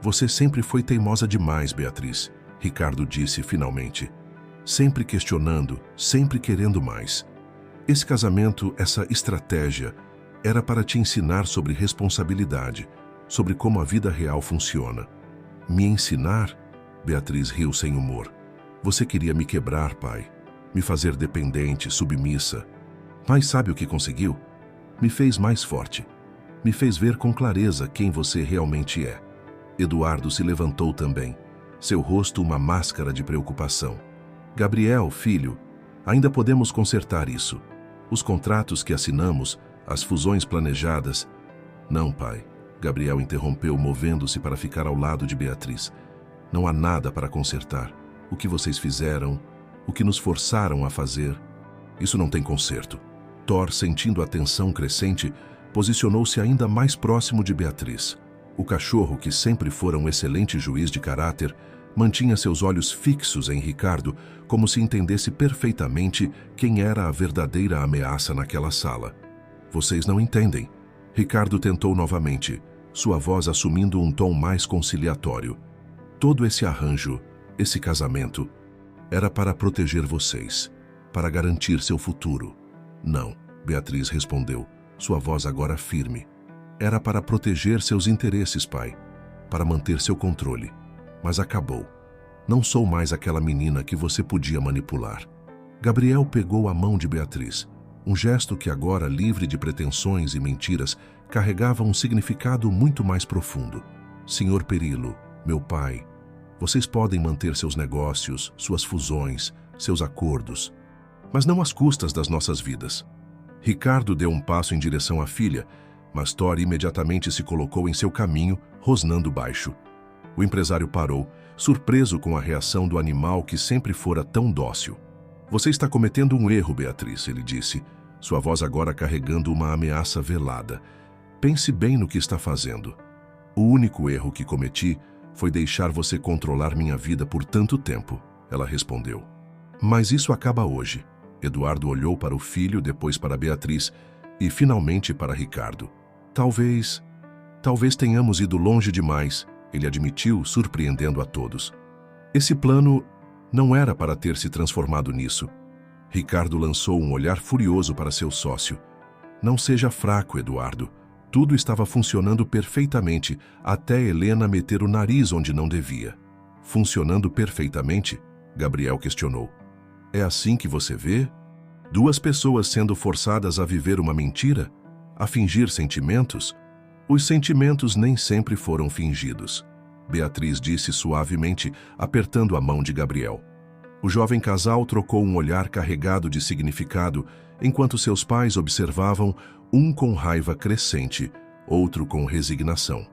Você sempre foi teimosa demais, Beatriz, Ricardo disse finalmente. Sempre questionando, sempre querendo mais. Esse casamento, essa estratégia, era para te ensinar sobre responsabilidade, sobre como a vida real funciona. Me ensinar? Beatriz riu sem humor. Você queria me quebrar, pai. Me fazer dependente, submissa. Mas sabe o que conseguiu? Me fez mais forte. Me fez ver com clareza quem você realmente é. Eduardo se levantou também, seu rosto uma máscara de preocupação. Gabriel, filho, ainda podemos consertar isso. Os contratos que assinamos, as fusões planejadas... Não, pai. Gabriel interrompeu, movendo-se para ficar ao lado de Beatriz. Não há nada para consertar. O que vocês fizeram, o que nos forçaram a fazer, isso não tem conserto. Thor, sentindo a tensão crescente, posicionou-se ainda mais próximo de Beatriz. O cachorro, que sempre fora um excelente juiz de caráter, mantinha seus olhos fixos em Ricardo, como se entendesse perfeitamente quem era a verdadeira ameaça naquela sala. Vocês não entendem. Ricardo tentou novamente, sua voz assumindo um tom mais conciliatório. Todo esse arranjo, esse casamento, era para proteger vocês, para garantir seu futuro. Não, Beatriz respondeu, sua voz agora firme. Era para proteger seus interesses, pai, para manter seu controle. Mas acabou. Não sou mais aquela menina que você podia manipular. Gabriel pegou a mão de Beatriz, um gesto que agora, livre de pretensões e mentiras, carregava um significado muito mais profundo. Senhor Perillo, meu pai, vocês podem manter seus negócios, suas fusões, seus acordos, mas não às custas das nossas vidas. Ricardo deu um passo em direção à filha, mas Thor imediatamente se colocou em seu caminho, rosnando baixo. O empresário parou, surpreso com a reação do animal que sempre fora tão dócil. Você está cometendo um erro, Beatriz, ele disse, sua voz agora carregando uma ameaça velada. Pense bem no que está fazendo. O único erro que cometi foi deixar você controlar minha vida por tanto tempo, ela respondeu. Mas isso acaba hoje. Eduardo olhou para o filho, depois para Beatriz e finalmente para Ricardo. Talvez tenhamos ido longe demais, ele admitiu, surpreendendo a todos. Esse plano não era para ter se transformado nisso. Ricardo lançou um olhar furioso para seu sócio. Não seja fraco, Eduardo. Tudo estava funcionando perfeitamente, até Helena meter o nariz onde não devia. Funcionando perfeitamente? Gabriel questionou. É assim que você vê? 2 pessoas sendo forçadas a viver uma mentira? A fingir sentimentos? Os sentimentos nem sempre foram fingidos. Beatriz disse suavemente, apertando a mão de Gabriel. O jovem casal trocou um olhar carregado de significado, enquanto seus pais observavam, um com raiva crescente, outro com resignação.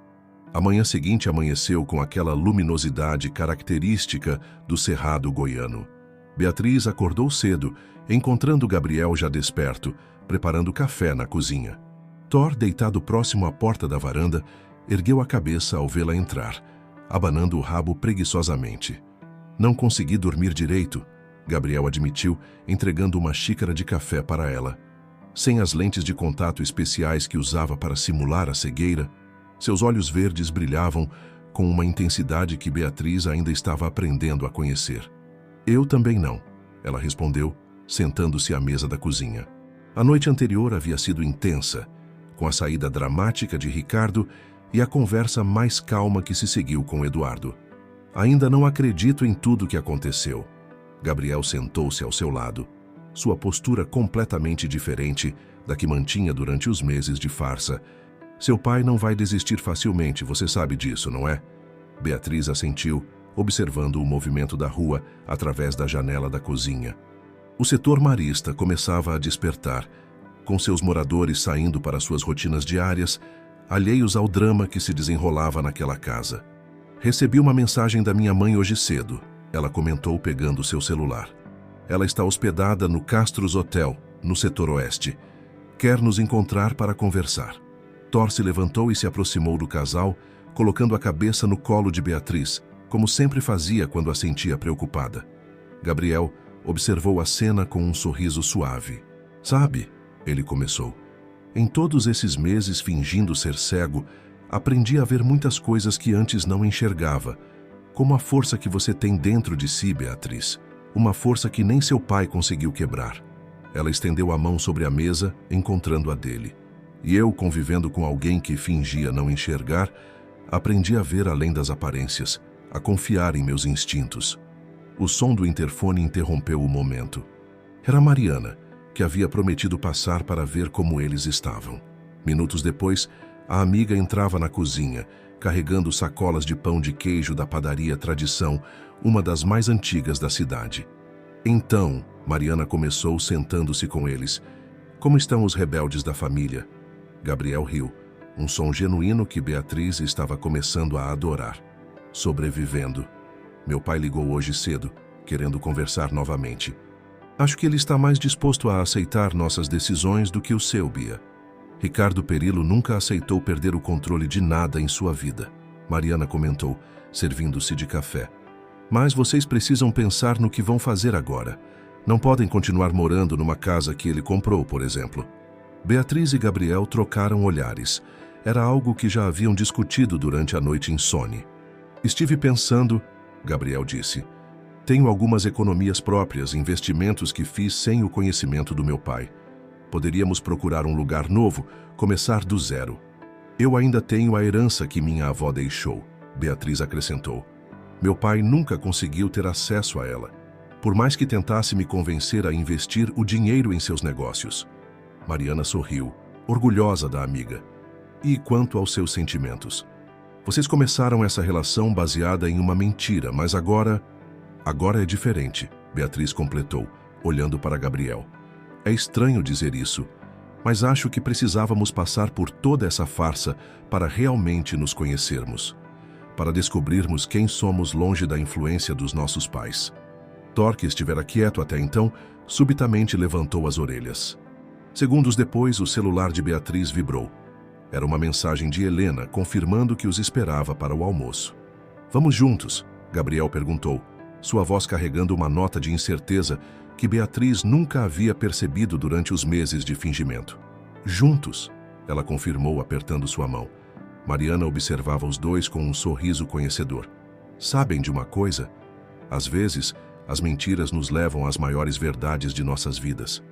A manhã seguinte amanheceu com aquela luminosidade característica do cerrado goiano. Beatriz acordou cedo, encontrando Gabriel já desperto, preparando café na cozinha. Thor, deitado próximo à porta da varanda, ergueu a cabeça ao vê-la entrar, abanando o rabo preguiçosamente. Não consegui dormir direito, Gabriel admitiu, entregando uma xícara de café para ela. Sem as lentes de contato especiais que usava para simular a cegueira, seus olhos verdes brilhavam com uma intensidade que Beatriz ainda estava aprendendo a conhecer. Eu também não, ela respondeu, sentando-se à mesa da cozinha. A noite anterior havia sido intensa, com a saída dramática de Ricardo e a conversa mais calma que se seguiu com Eduardo. Ainda não acredito em tudo que aconteceu. Gabriel sentou-se ao seu lado, sua postura completamente diferente da que mantinha durante os meses de farsa. Seu pai não vai desistir facilmente, você sabe disso, não é? Beatriz assentiu, observando o movimento da rua através da janela da cozinha. O setor marista começava a despertar, com seus moradores saindo para suas rotinas diárias, alheios ao drama que se desenrolava naquela casa. Recebi uma mensagem da minha mãe hoje cedo, ela comentou pegando seu celular. Ela está hospedada no Castros Hotel, no setor oeste. Quer nos encontrar para conversar. Thor se levantou e se aproximou do casal, colocando a cabeça no colo de Beatriz, como sempre fazia quando a sentia preocupada. Gabriel observou a cena com um sorriso suave. Sabe, ele começou, em todos esses meses fingindo ser cego, aprendi a ver muitas coisas que antes não enxergava, como a força que você tem dentro de si, Beatriz, uma força que nem seu pai conseguiu quebrar. Ela estendeu a mão sobre a mesa, encontrando a dele. E eu, convivendo com alguém que fingia não enxergar, aprendi a ver além das aparências, a confiar em meus instintos. O som do interfone interrompeu o momento. Era Mariana, que havia prometido passar para ver como eles estavam. Minutos depois, a amiga entrava na cozinha, carregando sacolas de pão de queijo da padaria Tradição, uma das mais antigas da cidade. Então, Mariana começou sentando-se com eles. Como estão os rebeldes da família? Gabriel riu, um som genuíno que Beatriz estava começando a adorar. Sobrevivendo. Meu pai ligou hoje cedo, querendo conversar novamente. Acho que ele está mais disposto a aceitar nossas decisões do que o seu, Bia. Ricardo Perillo nunca aceitou perder o controle de nada em sua vida, Mariana comentou, servindo-se de café. Mas vocês precisam pensar no que vão fazer agora. Não podem continuar morando numa casa que ele comprou, por exemplo. Beatriz e Gabriel trocaram olhares. Era algo que já haviam discutido durante a noite insone. Estive pensando, Gabriel disse. Tenho algumas economias próprias, investimentos que fiz sem o conhecimento do meu pai. Poderíamos procurar um lugar novo, começar do zero. Eu ainda tenho a herança que minha avó deixou, Beatriz acrescentou. Meu pai nunca conseguiu ter acesso a ela, por mais que tentasse me convencer a investir o dinheiro em seus negócios. Mariana sorriu, orgulhosa da amiga. E quanto aos seus sentimentos? Vocês começaram essa relação baseada em uma mentira, mas agora é diferente, Beatriz completou, olhando para Gabriel. É estranho dizer isso, mas acho que precisávamos passar por toda essa farsa para realmente nos conhecermos, para descobrirmos quem somos longe da influência dos nossos pais. Thor, que estivera quieto até então, subitamente levantou as orelhas. Segundos depois, o celular de Beatriz vibrou. Era uma mensagem de Helena, confirmando que os esperava para o almoço. Vamos juntos? Gabriel perguntou, sua voz carregando uma nota de incerteza que Beatriz nunca havia percebido durante os meses de fingimento. Juntos, ela confirmou apertando sua mão. Mariana observava os dois com um sorriso conhecedor. Sabem de uma coisa? Às vezes, as mentiras nos levam às maiores verdades de nossas vidas.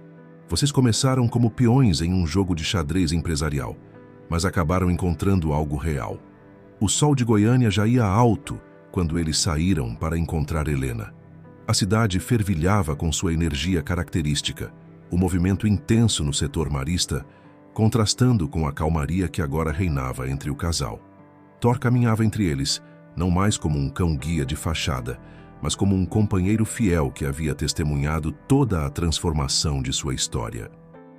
Vocês começaram como peões em um jogo de xadrez empresarial, mas acabaram encontrando algo real. O sol de Goiânia já ia alto quando eles saíram para encontrar Helena. A cidade fervilhava com sua energia característica, o movimento intenso no setor marista, contrastando com a calmaria que agora reinava entre o casal. Thor caminhava entre eles, não mais como um cão-guia de fachada, mas como um companheiro fiel que havia testemunhado toda a transformação de sua história.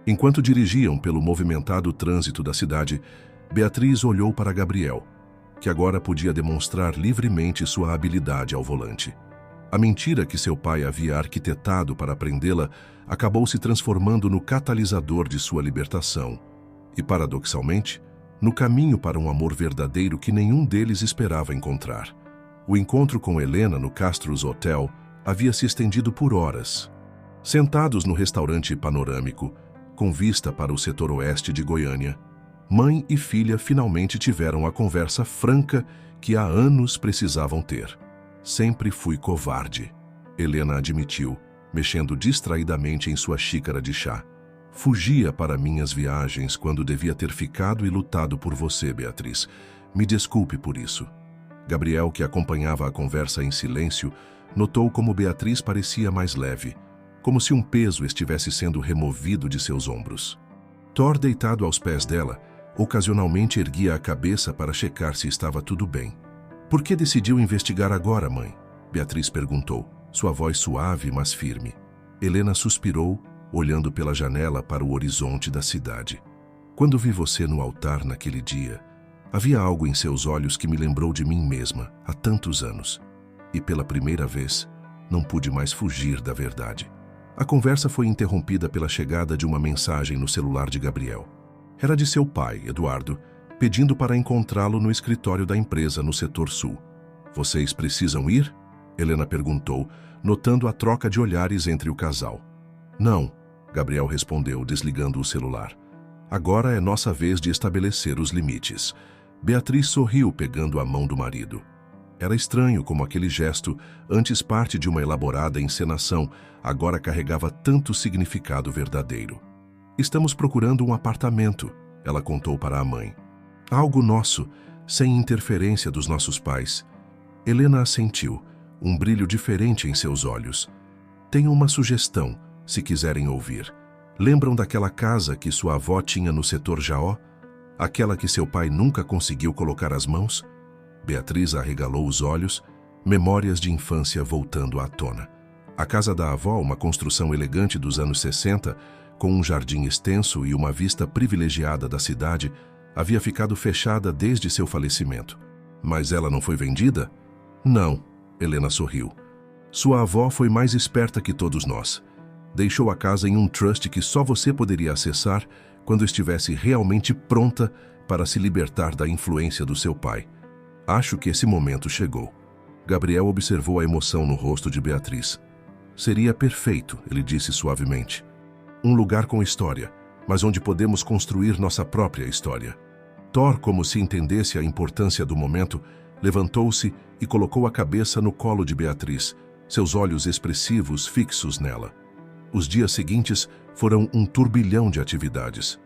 Enquanto dirigiam pelo movimentado trânsito da cidade, Beatriz olhou para Gabriel, que agora podia demonstrar livremente sua habilidade ao volante. A mentira que seu pai havia arquitetado para prendê-la acabou se transformando no catalisador de sua libertação e, paradoxalmente, no caminho para um amor verdadeiro que nenhum deles esperava encontrar. O encontro com Helena no Castros Hotel havia se estendido por horas. Sentados no restaurante panorâmico, com vista para o setor oeste de Goiânia, mãe e filha finalmente tiveram a conversa franca que há anos precisavam ter. Sempre fui covarde, Helena admitiu, mexendo distraidamente em sua xícara de chá. Fugia para minhas viagens quando devia ter ficado e lutado por você, Beatriz. Me desculpe por isso. Gabriel, que acompanhava a conversa em silêncio, notou como Beatriz parecia mais leve, como se um peso estivesse sendo removido de seus ombros. Thor, deitado aos pés dela, ocasionalmente erguia a cabeça para checar se estava tudo bem. Por que decidiu investigar agora, mãe? Beatriz perguntou, sua voz suave, mas firme. Helena suspirou, olhando pela janela para o horizonte da cidade. Quando vi você no altar naquele dia, havia algo em seus olhos que me lembrou de mim mesma, há tantos anos. E pela primeira vez, não pude mais fugir da verdade. A conversa foi interrompida pela chegada de uma mensagem no celular de Gabriel. Era de seu pai, Eduardo, pedindo para encontrá-lo no escritório da empresa no setor sul. Vocês precisam ir? Helena perguntou, notando a troca de olhares entre o casal. Não, Gabriel respondeu, desligando o celular. Agora é nossa vez de estabelecer os limites. Beatriz sorriu, pegando a mão do marido. Era estranho como aquele gesto, antes parte de uma elaborada encenação, agora carregava tanto significado verdadeiro. Estamos procurando um apartamento, ela contou para a mãe. Algo nosso, sem interferência dos nossos pais. Helena assentiu, um brilho diferente em seus olhos. Tenho uma sugestão, se quiserem ouvir. Lembram daquela casa que sua avó tinha no setor Jaó? Aquela que seu pai nunca conseguiu colocar as mãos? Beatriz arregalou os olhos, memórias de infância voltando à tona. A casa da avó, uma construção elegante dos anos 60, com um jardim extenso e uma vista privilegiada da cidade, havia ficado fechada desde seu falecimento. Mas ela não foi vendida? Não, Helena sorriu. Sua avó foi mais esperta que todos nós. Deixou a casa em um trust que só você poderia acessar quando estivesse realmente pronta para se libertar da influência do seu pai. Acho que esse momento chegou. Gabriel observou a emoção no rosto de Beatriz. Seria perfeito, ele disse suavemente. Um lugar com história, mas onde podemos construir nossa própria história. Thor, como se entendesse a importância do momento, levantou-se e colocou a cabeça no colo de Beatriz, seus olhos expressivos fixos nela. Os dias seguintes foram um turbilhão de atividades.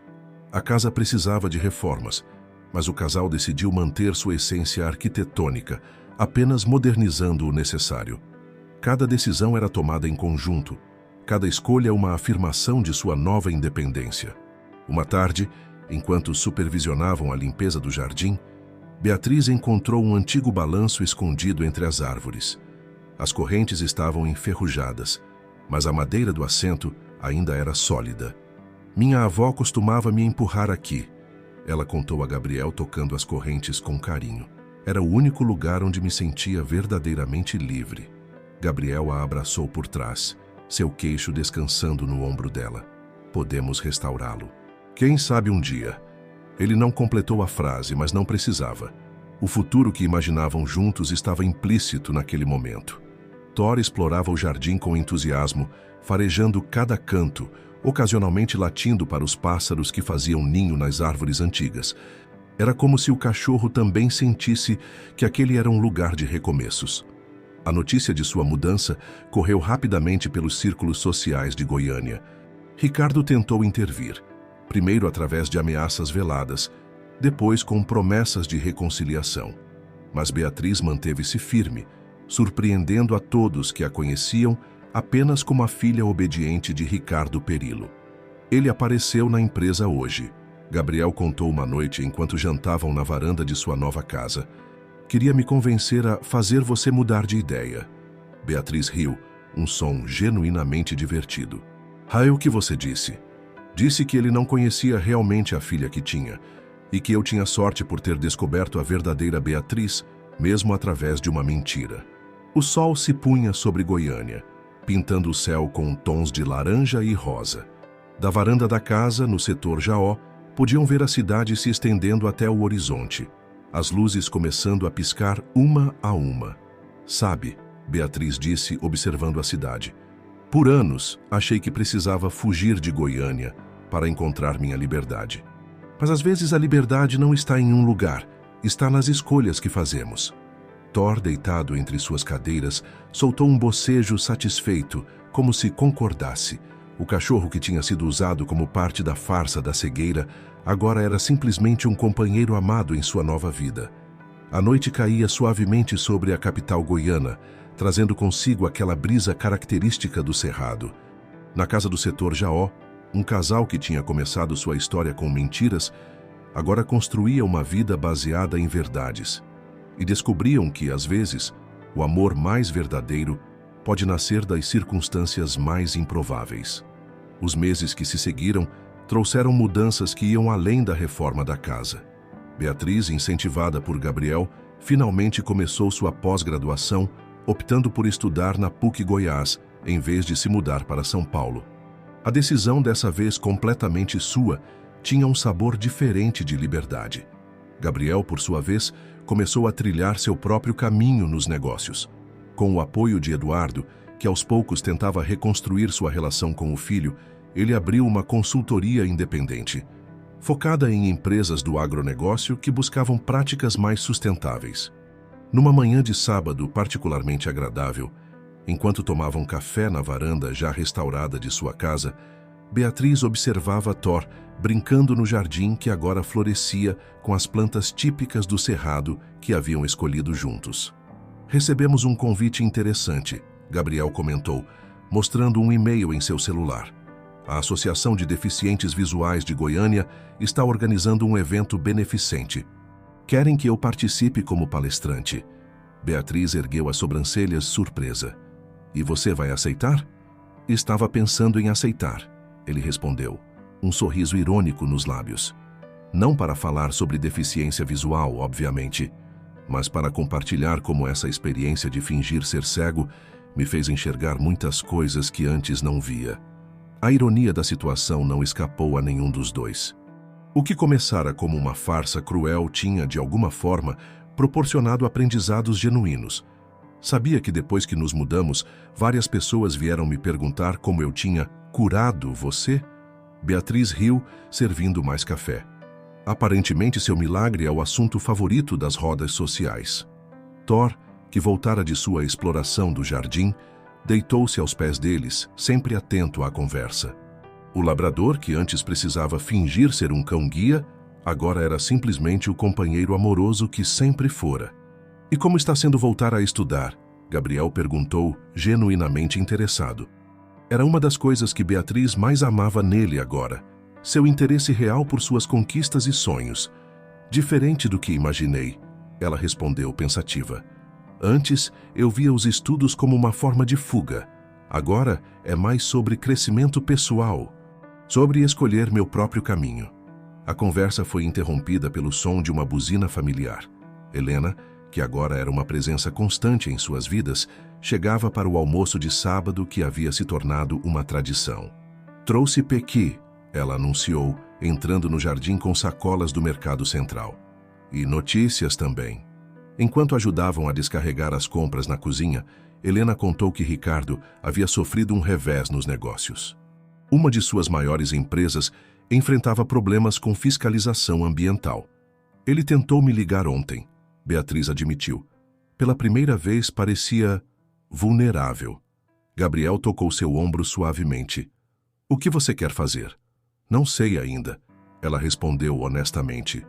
A casa precisava de reformas, mas o casal decidiu manter sua essência arquitetônica, apenas modernizando o necessário. Cada decisão era tomada em conjunto, cada escolha uma afirmação de sua nova independência. Uma tarde, enquanto supervisionavam a limpeza do jardim, Beatriz encontrou um antigo balanço escondido entre as árvores. As correntes estavam enferrujadas, mas a madeira do assento ainda era sólida. Minha avó costumava me empurrar aqui, ela contou a Gabriel, tocando as correntes com carinho. Era o único lugar onde me sentia verdadeiramente livre. Gabriel a abraçou por trás, seu queixo descansando no ombro dela. Podemos restaurá-lo. Quem sabe um dia. Ele não completou a frase, mas não precisava. O futuro que imaginavam juntos estava implícito naquele momento. Thor explorava o jardim com entusiasmo, farejando cada canto, ocasionalmente latindo para os pássaros que faziam ninho nas árvores antigas. Era como se o cachorro também sentisse que aquele era um lugar de recomeços. A notícia de sua mudança correu rapidamente pelos círculos sociais de Goiânia. Ricardo tentou intervir, primeiro através de ameaças veladas, depois com promessas de reconciliação. Mas Beatriz manteve-se firme, surpreendendo a todos que a conheciam apenas como a filha obediente de Ricardo Perillo. Ele apareceu na empresa hoje. Gabriel contou uma noite enquanto jantavam na varanda de sua nova casa. Queria me convencer a fazer você mudar de ideia. Beatriz riu, um som genuinamente divertido. O que você disse? Disse que ele não conhecia realmente a filha que tinha e que eu tinha sorte por ter descoberto a verdadeira Beatriz, mesmo através de uma mentira. O sol se punha sobre Goiânia, pintando o céu com tons de laranja e rosa. Da varanda da casa, no setor Jaó, podiam ver a cidade se estendendo até o horizonte, as luzes começando a piscar uma a uma. Sabe, Beatriz disse, observando a cidade. Por anos, achei que precisava fugir de Goiânia para encontrar minha liberdade. Mas às vezes a liberdade não está em um lugar, está nas escolhas que fazemos. Thor, deitado entre suas cadeiras, soltou um bocejo satisfeito, como se concordasse. O cachorro que tinha sido usado como parte da farsa da cegueira agora era simplesmente um companheiro amado em sua nova vida. A noite caía suavemente sobre a capital goiana, trazendo consigo aquela brisa característica do cerrado. Na casa do setor Jaó, um casal que tinha começado sua história com mentiras, agora construía uma vida baseada em verdades. E descobriam que, às vezes, o amor mais verdadeiro pode nascer das circunstâncias mais improváveis. Os meses que se seguiram trouxeram mudanças que iam além da reforma da casa. Beatriz, incentivada por Gabriel, finalmente começou sua pós-graduação, optando por estudar na PUC Goiás, em vez de se mudar para São Paulo. A decisão, dessa vez completamente sua, tinha um sabor diferente de liberdade. Gabriel, por sua vez, começou a trilhar seu próprio caminho nos negócios. Com o apoio de Eduardo, que aos poucos tentava reconstruir sua relação com o filho, ele abriu uma consultoria independente, focada em empresas do agronegócio que buscavam práticas mais sustentáveis. Numa manhã de sábado particularmente agradável, enquanto tomavam café na varanda já restaurada de sua casa, Beatriz observava Thor brincando no jardim que agora florescia com as plantas típicas do cerrado que haviam escolhido juntos. Recebemos um convite interessante, Gabriel comentou, mostrando um e-mail em seu celular. A Associação de Deficientes Visuais de Goiânia está organizando um evento beneficente. Querem que eu participe como palestrante. Beatriz ergueu as sobrancelhas, surpresa. E você vai aceitar? Estava pensando em aceitar, ele respondeu, um sorriso irônico nos lábios. Não para falar sobre deficiência visual, obviamente, mas para compartilhar como essa experiência de fingir ser cego me fez enxergar muitas coisas que antes não via. A ironia da situação não escapou a nenhum dos dois. O que começara como uma farsa cruel tinha, de alguma forma, proporcionado aprendizados genuínos. Sabia que depois que nos mudamos, várias pessoas vieram me perguntar como eu tinha curado você? Beatriz riu, servindo mais café. Aparentemente seu milagre é o assunto favorito das rodas sociais. Thor, que voltara de sua exploração do jardim, deitou-se aos pés deles, sempre atento à conversa. O labrador, que antes precisava fingir ser um cão-guia, agora era simplesmente o companheiro amoroso que sempre fora. E como está sendo voltar a estudar? Gabriel perguntou, genuinamente interessado. Era uma das coisas que Beatriz mais amava nele agora, seu interesse real por suas conquistas e sonhos. Diferente do que imaginei, ela respondeu pensativa. Antes, eu via os estudos como uma forma de fuga. Agora, é mais sobre crescimento pessoal, sobre escolher meu próprio caminho. A conversa foi interrompida pelo som de uma buzina familiar. Helena, que agora era uma presença constante em suas vidas, chegava para o almoço de sábado que havia se tornado uma tradição. Trouxe pequi, ela anunciou, entrando no jardim com sacolas do mercado central. E notícias também. Enquanto ajudavam a descarregar as compras na cozinha, Helena contou que Ricardo havia sofrido um revés nos negócios. Uma de suas maiores empresas enfrentava problemas com fiscalização ambiental. Ele tentou me ligar ontem, Beatriz admitiu. Pela primeira vez parecia vulnerável. Gabriel tocou seu ombro suavemente. O que você quer fazer? Não sei ainda, ela respondeu honestamente.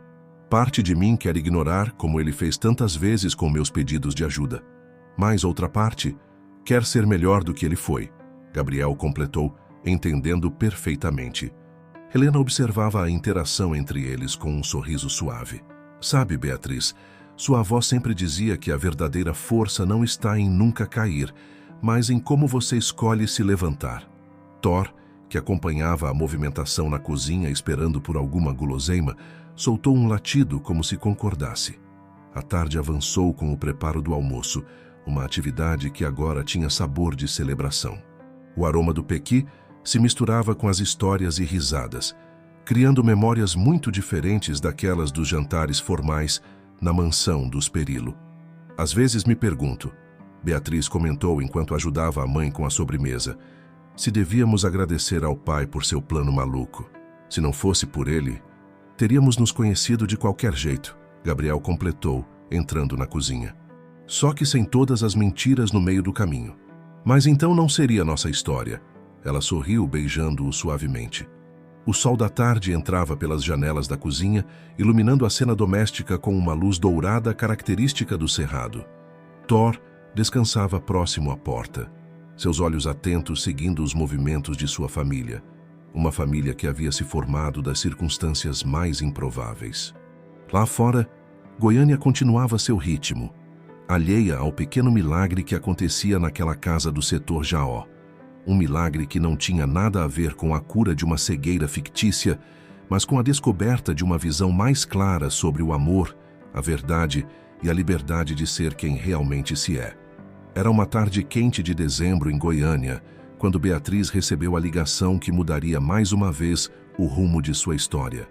Parte de mim quer ignorar, como ele fez tantas vezes com meus pedidos de ajuda. Mas outra parte quer ser melhor do que ele foi, Gabriel completou, entendendo perfeitamente. Helena observava a interação entre eles com um sorriso suave. Sabe, Beatriz, sua avó sempre dizia que a verdadeira força não está em nunca cair, mas em como você escolhe se levantar. Thor, que acompanhava a movimentação na cozinha esperando por alguma guloseima, soltou um latido como se concordasse. A tarde avançou com o preparo do almoço, uma atividade que agora tinha sabor de celebração. O aroma do pequi se misturava com as histórias e risadas, criando memórias muito diferentes daquelas dos jantares formais na mansão dos Perillo. Às vezes me pergunto, Beatriz comentou enquanto ajudava a mãe com a sobremesa, se devíamos agradecer ao pai por seu plano maluco. Se não fosse por ele, teríamos nos conhecido de qualquer jeito, Gabriel completou, entrando na cozinha. Só que sem todas as mentiras no meio do caminho. Mas então não seria nossa história. Ela sorriu, beijando-o suavemente. O sol da tarde entrava pelas janelas da cozinha, iluminando a cena doméstica com uma luz dourada característica do cerrado. Thor descansava próximo à porta, seus olhos atentos seguindo os movimentos de sua família, uma família que havia se formado das circunstâncias mais improváveis. Lá fora, Goiânia continuava seu ritmo, alheia ao pequeno milagre que acontecia naquela casa do setor Jaó. Um milagre que não tinha nada a ver com a cura de uma cegueira fictícia, mas com a descoberta de uma visão mais clara sobre o amor, a verdade e a liberdade de ser quem realmente se é. Era uma tarde quente de dezembro em Goiânia, quando Beatriz recebeu a ligação que mudaria mais uma vez o rumo de sua história.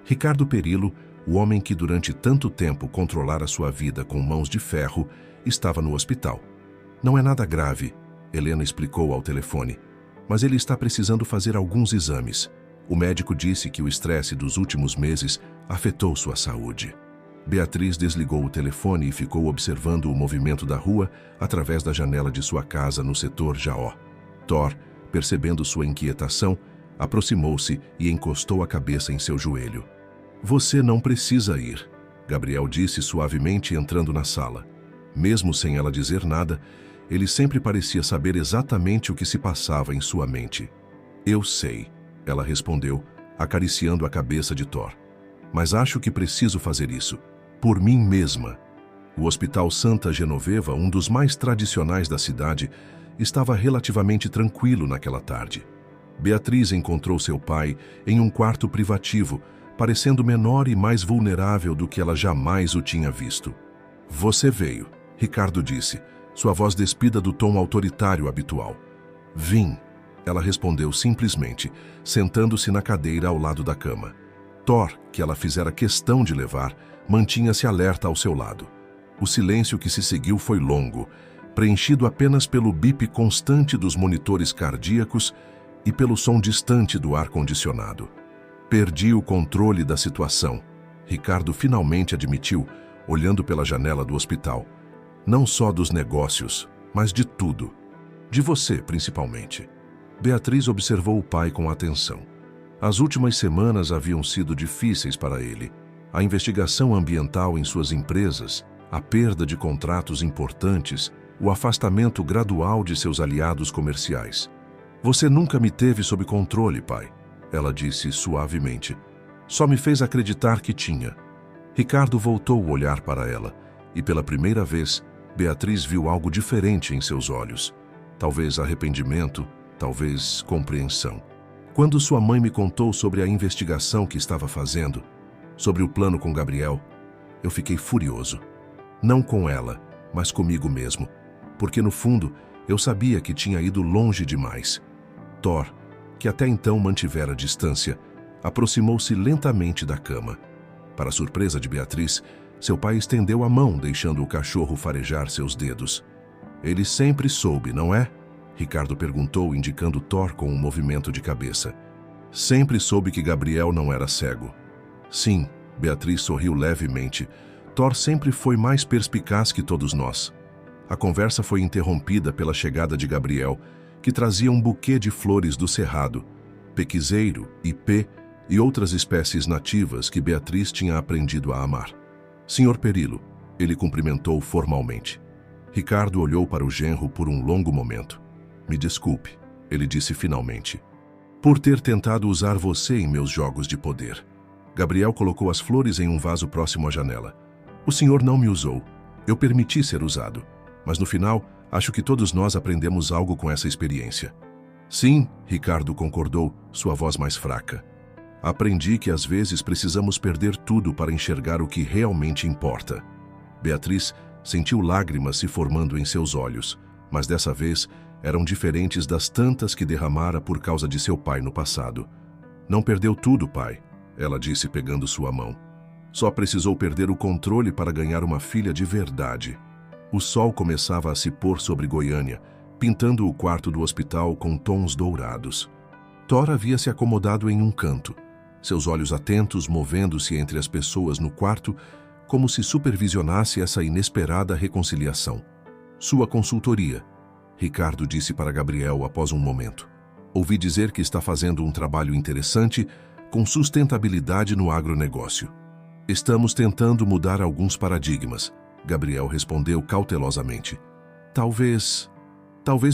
Ricardo Perillo, o homem que durante tanto tempo controlara sua vida com mãos de ferro, estava no hospital. Não é nada grave, Helena explicou ao telefone, mas ele está precisando fazer alguns exames. O médico disse que o estresse dos últimos meses afetou sua saúde. Beatriz desligou o telefone e ficou observando o movimento da rua através da janela de sua casa no setor Jaó. Thor, percebendo sua inquietação, aproximou-se e encostou a cabeça em seu joelho. Você não precisa ir, Gabriel disse suavemente entrando na sala. Mesmo sem ela dizer nada, ele sempre parecia saber exatamente o que se passava em sua mente. Eu sei, ela respondeu, acariciando a cabeça de Thor. Mas acho que preciso fazer isso. Por mim mesma. O Hospital Santa Genoveva, um dos mais tradicionais da cidade, estava relativamente tranquilo naquela tarde. Beatriz encontrou seu pai em um quarto privativo, parecendo menor e mais vulnerável do que ela jamais o tinha visto. Você veio, Ricardo disse, sua voz despida do tom autoritário habitual. Vim, ela respondeu simplesmente, sentando-se na cadeira ao lado da cama. Thor, que ela fizera questão de levar, mantinha-se alerta ao seu lado. O silêncio que se seguiu foi longo, preenchido apenas pelo bip constante dos monitores cardíacos e pelo som distante do ar-condicionado. Perdi o controle da situação, Ricardo finalmente admitiu, olhando pela janela do hospital. Não só dos negócios, mas de tudo. De você, principalmente. Beatriz observou o pai com atenção. As últimas semanas haviam sido difíceis para ele. A investigação ambiental em suas empresas, a perda de contratos importantes, o afastamento gradual de seus aliados comerciais. Você nunca me teve sob controle, pai, ela disse suavemente. Só me fez acreditar que tinha. Ricardo voltou o olhar para ela, e pela primeira vez, Beatriz viu algo diferente em seus olhos. Talvez arrependimento, talvez compreensão. Quando sua mãe me contou sobre a investigação que estava fazendo, sobre o plano com Gabriel, eu fiquei furioso. Não com ela, mas comigo mesmo, porque no fundo eu sabia que tinha ido longe demais. Thor, que até então mantivera distância, aproximou-se lentamente da cama. Para surpresa de Beatriz, seu pai estendeu a mão, deixando o cachorro farejar seus dedos. Ele sempre soube, não é? Ricardo perguntou, indicando Thor com um movimento de cabeça. Sempre soube que Gabriel não era cego. Sim, Beatriz sorriu levemente. Thor sempre foi mais perspicaz que todos nós. A conversa foi interrompida pela chegada de Gabriel, que trazia um buquê de flores do cerrado, pequizeiro, ipê e outras espécies nativas que Beatriz tinha aprendido a amar. Senhor Perillo, ele cumprimentou formalmente. Ricardo olhou para o genro por um longo momento. Me desculpe, ele disse finalmente, por ter tentado usar você em meus jogos de poder. Gabriel colocou as flores em um vaso próximo à janela. O senhor não me usou. Eu permiti ser usado. Mas no final, acho que todos nós aprendemos algo com essa experiência. Sim, Ricardo concordou, sua voz mais fraca. Aprendi que às vezes precisamos perder tudo para enxergar o que realmente importa. Beatriz Sentiu lágrimas se formando em seus olhos, mas dessa vez eram diferentes das tantas que derramara por causa de seu pai no passado. Não perdeu tudo, pai, ela disse pegando sua mão. Só precisou perder o controle para ganhar uma filha de verdade. O sol começava a se pôr sobre Goiânia, pintando o quarto do hospital com tons dourados. Thor havia se acomodado em um canto, seus olhos atentos movendo-se entre as pessoas no quarto, como se supervisionasse essa inesperada reconciliação. Sua consultoria, Ricardo disse para Gabriel após um momento. Ouvi dizer que está fazendo um trabalho interessante com sustentabilidade no agronegócio. Estamos tentando mudar alguns paradigmas, Gabriel respondeu cautelosamente. Talvez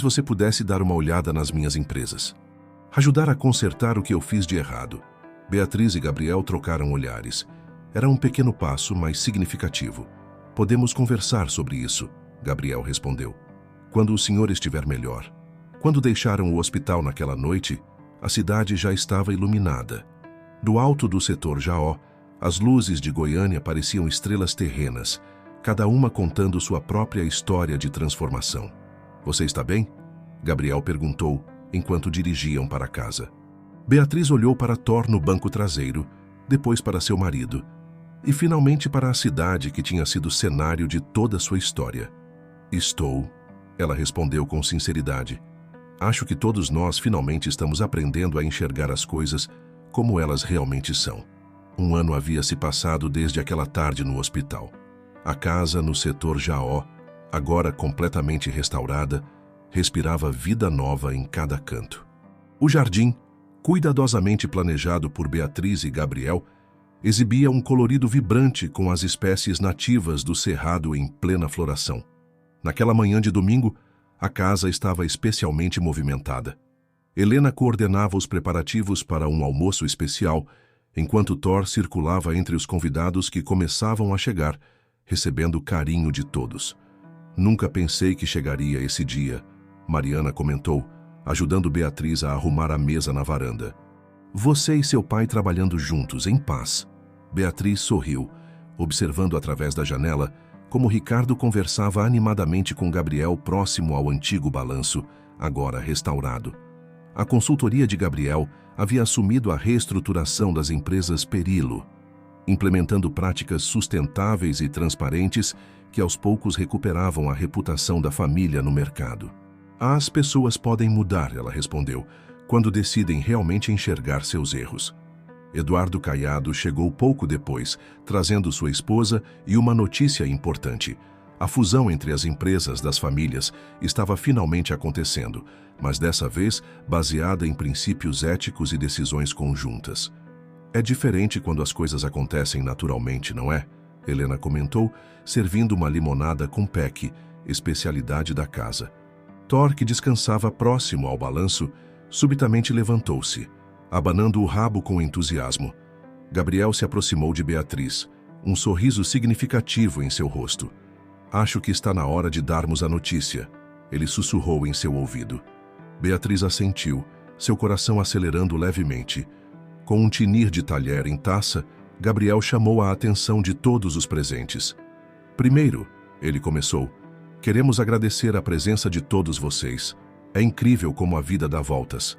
você pudesse dar uma olhada nas minhas empresas. Ajudar a consertar o que eu fiz de errado. Beatriz e Gabriel trocaram olhares. Era um pequeno passo, mas significativo. Podemos conversar sobre isso, Gabriel respondeu. Quando o senhor estiver melhor. Quando deixaram o hospital naquela noite, a cidade já estava iluminada. Do alto do setor Jaó, as luzes de Goiânia pareciam estrelas terrenas, cada uma contando sua própria história de transformação. Você está bem? Gabriel perguntou, enquanto dirigiam para casa. Beatriz olhou para Thor no banco traseiro, depois para seu marido, e finalmente para a cidade que tinha sido cenário de toda sua história. Estou, ela respondeu com sinceridade. Acho que todos nós finalmente estamos aprendendo a enxergar as coisas como elas realmente são. Um ano havia se passado desde aquela tarde no hospital. A casa no setor Jaó, agora completamente restaurada, respirava vida nova em cada canto. O jardim, cuidadosamente planejado por Beatriz e Gabriel, exibia um colorido vibrante com as espécies nativas do cerrado em plena floração. Naquela manhã de domingo, a casa estava especialmente movimentada. Helena coordenava os preparativos para um almoço especial, enquanto Thor circulava entre os convidados que começavam a chegar, recebendo o carinho de todos. Nunca pensei que chegaria esse dia, Mariana comentou, ajudando Beatriz a arrumar a mesa na varanda. Você e seu pai trabalhando juntos, em paz. Beatriz sorriu, observando através da janela como Ricardo conversava animadamente com Gabriel próximo ao antigo balanço, agora restaurado. A consultoria de Gabriel havia assumido a reestruturação das empresas Perilo, implementando práticas sustentáveis e transparentes que aos poucos recuperavam a reputação da família no mercado. As pessoas podem mudar, ela respondeu, quando decidem realmente enxergar seus erros. Eduardo Caiado chegou pouco depois, trazendo sua esposa e uma notícia importante. A fusão entre as empresas das famílias estava finalmente acontecendo, mas dessa vez baseada em princípios éticos e decisões conjuntas. É diferente quando as coisas acontecem naturalmente, não é? Helena comentou, servindo uma limonada com peque, especialidade da casa. Thor, que descansava próximo ao balanço, subitamente levantou-se, abanando o rabo com entusiasmo. Gabriel se aproximou de Beatriz, um sorriso significativo em seu rosto. Acho que está na hora de darmos a notícia, ele sussurrou em seu ouvido. Beatriz assentiu, seu coração acelerando levemente. Com um tinir de talher em taça, Gabriel chamou a atenção de todos os presentes. Primeiro, ele começou, queremos agradecer a presença de todos vocês. É incrível como a vida dá voltas.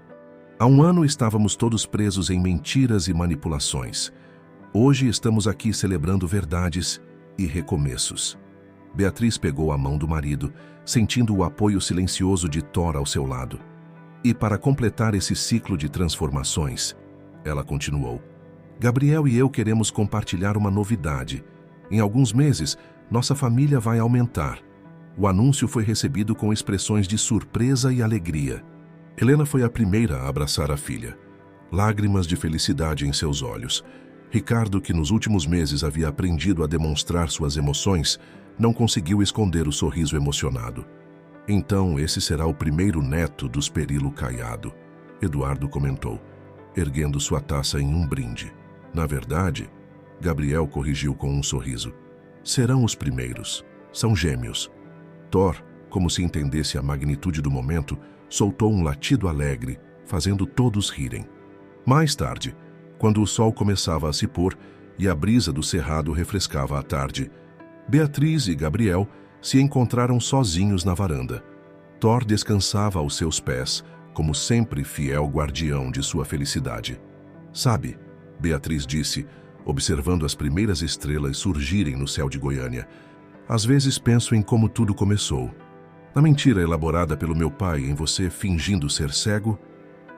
Há um ano estávamos todos presos em mentiras e manipulações. Hoje estamos aqui celebrando verdades e recomeços. Beatriz pegou a mão do marido, sentindo o apoio silencioso de Thor ao seu lado. E para completar esse ciclo de transformações, ela continuou, Gabriel e eu queremos compartilhar uma novidade. Em alguns meses, nossa família vai aumentar. O anúncio foi recebido com expressões de surpresa e alegria. Helena foi a primeira a abraçar a filha. Lágrimas de felicidade em seus olhos. Ricardo, que nos últimos meses havia aprendido a demonstrar suas emoções, não conseguiu esconder o sorriso emocionado. Então, esse será o primeiro neto dos Perilo Caiado, Eduardo comentou, erguendo sua taça em um brinde. Na verdade, Gabriel corrigiu com um sorriso. Serão os primeiros. São gêmeos. Thor, como se entendesse a magnitude do momento, soltou um latido alegre, fazendo todos rirem. Mais tarde, quando o sol começava a se pôr e a brisa do cerrado refrescava a tarde, Beatriz e Gabriel se encontraram sozinhos na varanda. Thor descansava aos seus pés, como sempre fiel guardião de sua felicidade. Sabe, Beatriz disse, observando as primeiras estrelas surgirem no céu de Goiânia, às vezes penso em como tudo começou. Na mentira elaborada pelo meu pai em você fingindo ser cego.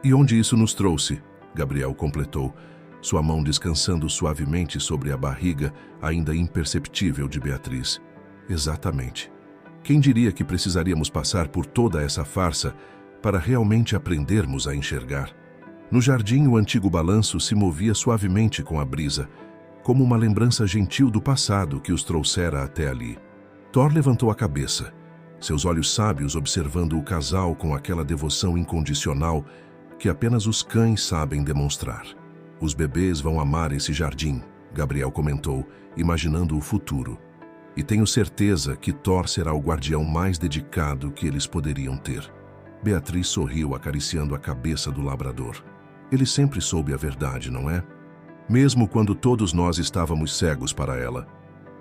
E onde isso nos trouxe? Gabriel completou, sua mão descansando suavemente sobre a barriga ainda imperceptível de Beatriz. Exatamente. Quem diria que precisaríamos passar por toda essa farsa para realmente aprendermos a enxergar? No jardim, o antigo balanço se movia suavemente com a brisa, como uma lembrança gentil do passado que os trouxera até ali. Thor levantou a cabeça, seus olhos sábios observando o casal com aquela devoção incondicional que apenas os cães sabem demonstrar. Os bebês vão amar esse jardim, Gabriel comentou, imaginando o futuro. E tenho certeza que Thor será o guardião mais dedicado que eles poderiam ter. Beatriz sorriu acariciando a cabeça do labrador. Ele sempre soube a verdade, não é? Mesmo quando todos nós estávamos cegos para ela.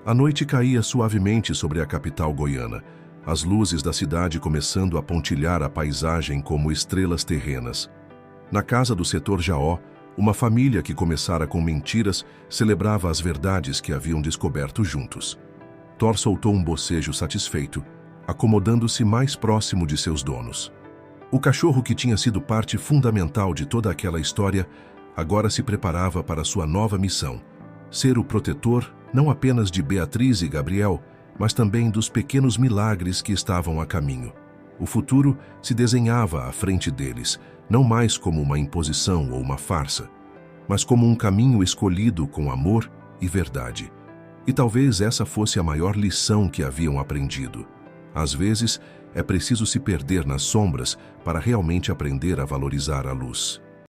A noite caía suavemente sobre a capital goiana, as luzes da cidade começando a pontilhar a paisagem como estrelas terrenas. Na casa do setor Jaó, uma família que começara com mentiras celebrava as verdades que haviam descoberto juntos. Thor soltou um bocejo satisfeito, acomodando-se mais próximo de seus donos. O cachorro que tinha sido parte fundamental de toda aquela história agora se preparava para sua nova missão, ser o protetor não apenas de Beatriz e Gabriel, mas também dos pequenos milagres que estavam a caminho. O futuro se desenhava à frente deles, não mais como uma imposição ou uma farsa, mas como um caminho escolhido com amor e verdade. E talvez essa fosse a maior lição que haviam aprendido. Às vezes, é preciso se perder nas sombras para realmente aprender a valorizar a luz.